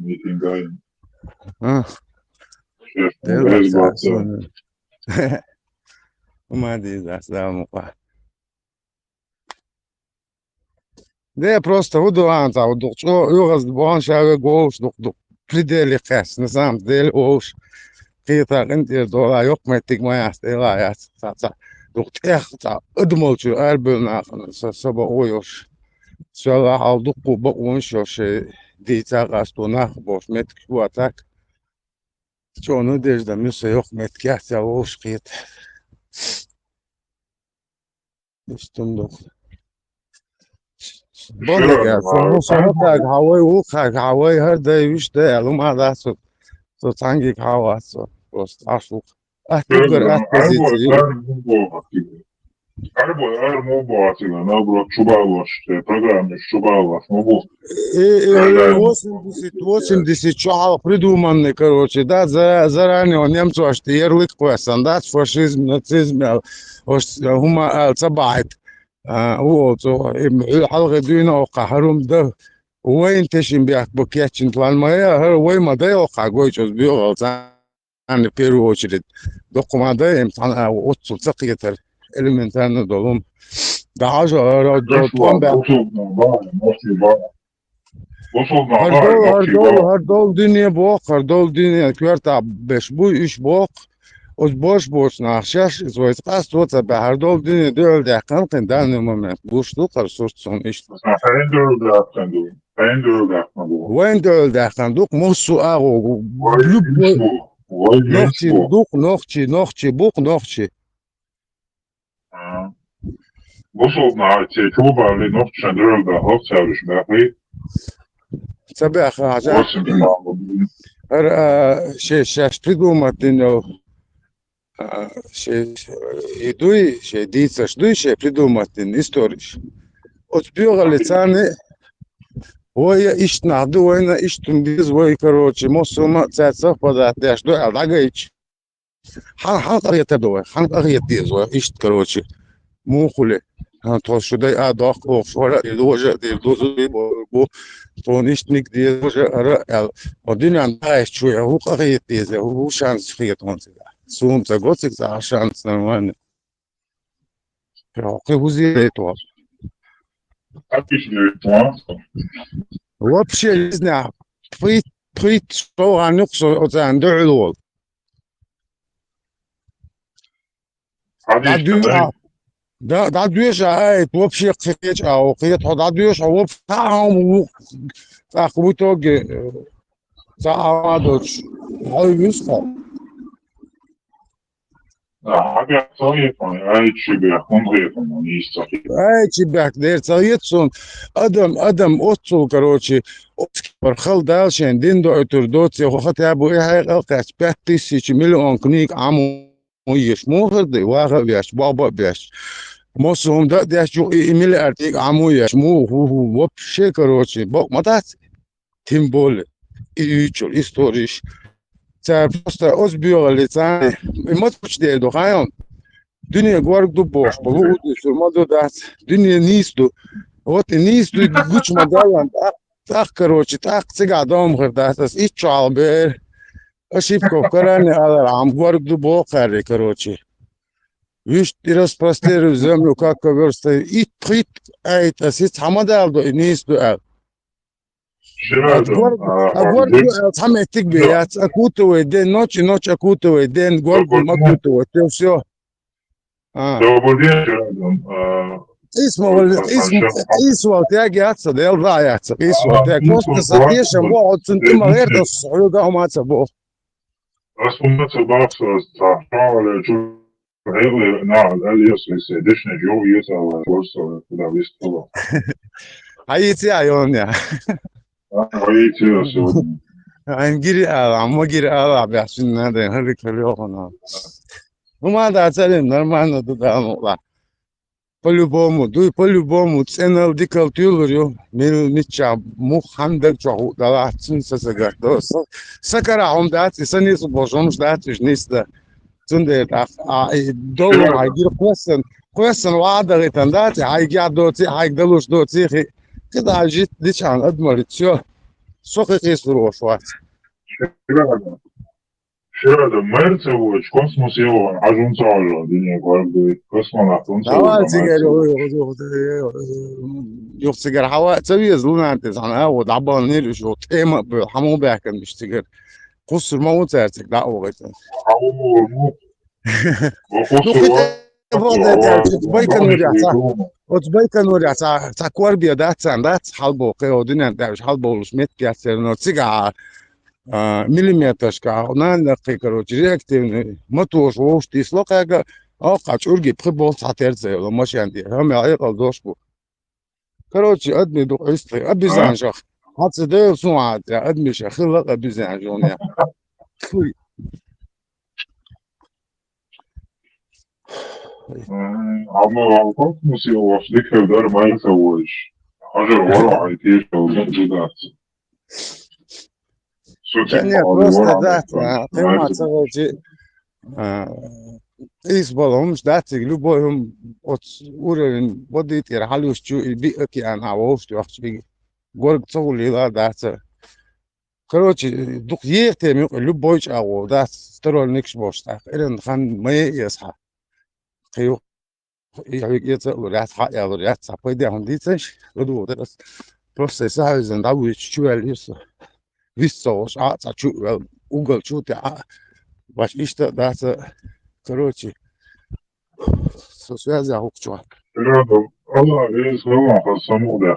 meeting där. ما دي ذا سلام ده просто ودوان ودوق يغز بوان شاوي قوش دوق بريديلي قاس نظام ديل قوش قيطة انت دولا يوق ما يتك ما يستيلا يا دوق تيخ ادمول شو اربلنا سبا اويوش شالا حال دوق بقون شوش ديتا غاستو ناخ بوش متك واتاك شونو ديش دا ميسا يوق متك يحتى ووش قيط استندوق بقولك يا صحتك هواي وخك هواي هردا يشتغل وما ده سو تانجيك هوا سو بس عشوق احتقر احتزيتي Arbo mobo atila nabro čubaloš program čubaloš mobo. И 80 чого придуманий, короче, да, зарані у немців аж ярлик писан, да, фашизм, нацизм, ось гума цабайт. Вот, الحلقة دينا وقهرهم ده وين تشين بيك بكيتشن طلال ما وين ما ده وقع جويش بيغلط أنا بيرو وشرد دق ما ده امتحان وصل تقيتر إلمنتان دولهم ده عشرة دوتهم بقى هردول دنيا بوق هردول دنيا كورتا بش بوي إيش بوق os boş nachşaş zoyt qas tota be her dol dünü döl de qanqın dan moment boşluq qarsortsun işte وين دول de qanduq musu ağu noxçi buq noxçi Boşol na çoğubarlı noxçan döl de hoçarış baqi sabah haja her şey придумать ну идуй, диться, что придумать историю. От бюра лицаны, ой, ищ надо, ой, на ищ тундиз, ой, короче, мосума, цецов подать, да что, а лагаич. хан тарьете дой, хан тарьете дой, ищ, короче, мухули. То что дай адах, охшора, и ложа, и дозу, бо, то ништник, и ложа, один андайш, чуя, ухарьете, ухшанс фриет он себя. Сумца готик за шанс нормально. Ты узели то. Вообще не знаю. Прит что ранюк от андулол. Да дуешь ай вообще кстати а кстати да дуешь а вообще там так в итоге за адоч. Ой виско. حاجة صايت أي شيء بيكون غير من يستحيل. Ай, чебяк, дерца етсон, адам отцул, короче, пархал дальше, дин до этурдоция, хотя бы алкаш 5000 миллион книг аму еш мухарды, вага вяш, баба вяш. Мосум да дяш жу миллиардик аму еш, вообще, короче, бог матац, тем более, и учил, историш. Це просто озбігали лица, і мот почти дохаєм. Dünya guarda boş, balığı sürmadı da, dünya nistu, вот nistu güç madalan, tak короче, tak цыга дом гырдасыз, и чалбер, ошибка в Коране аларам, guarda бохари, короче. Виш и распростер землю, как коверста, и трит, это сит хамадал, нисту ал. Guarda, саметик бияц, окутывает день, ночь окутывает день, guarda окутывает, и все. اسمه تاجي عطسه ده يلا يعطسه اسمه تاجي كوست ساتيش هو عطسن ما غير ده الصعود ده ما عطسه Rasmus tillbaks eller jo alias sedishne jo yesa also da visst då. Hayiti ayon ya. Hayiti så. I'm giri amma giri ala byasin na da hadi kalıyor ona. Ума да царин нормально туда мула. По-любому цена дикал тюлю, меча мухандер чаху да цин сасага. Сакара он да цени субожом ждать жниста. Цунде да долго айгир question вада ретандати айгя доти айгдалуш доти кда жит дичан адмалит всё. Сокы кисру шват. Şurada Mercevoç kosmos yolu ajun sağlıyor dünya guarda kosmonavtun давайте yok sigara hava تسوي زلنا انت انا ودعبان نيل شو تيما حمو باكن بيشتغل قصر ما وترتك لا وقت وتبيكن ورجع تا كوربيا دات حلبو قيودنا داش حلبو سميت كاسر نو سيجا миллиметршка, нанахи, короче, реактивный, мотор, уж ты слокага, качурги, прибол, сатерцейло, машинди, хаме айкал дошку. Короче, адми дуисты, обезанжах. Хацедейл суатя, адмиша, хилак обезанжоня. Ama kosmos yolu dikkat eder Mercevoç. Ajur vara aytiş oldu. Да нет, просто да, короче, избалом ждать, любой от уровень воды тиралющу и би океан авовщу, город цоулила, да, короче, дух ехте, любой чавов, да, сторонник шбошта, ирен хан мэй ясха, хью, я целурят, я пойдя он дитяч, роду, просто сразу да, вы чувствовали, висош, угол чути, ваш ишта, да, короче, со связи, Рядом, Allah, я сказал, саму, да,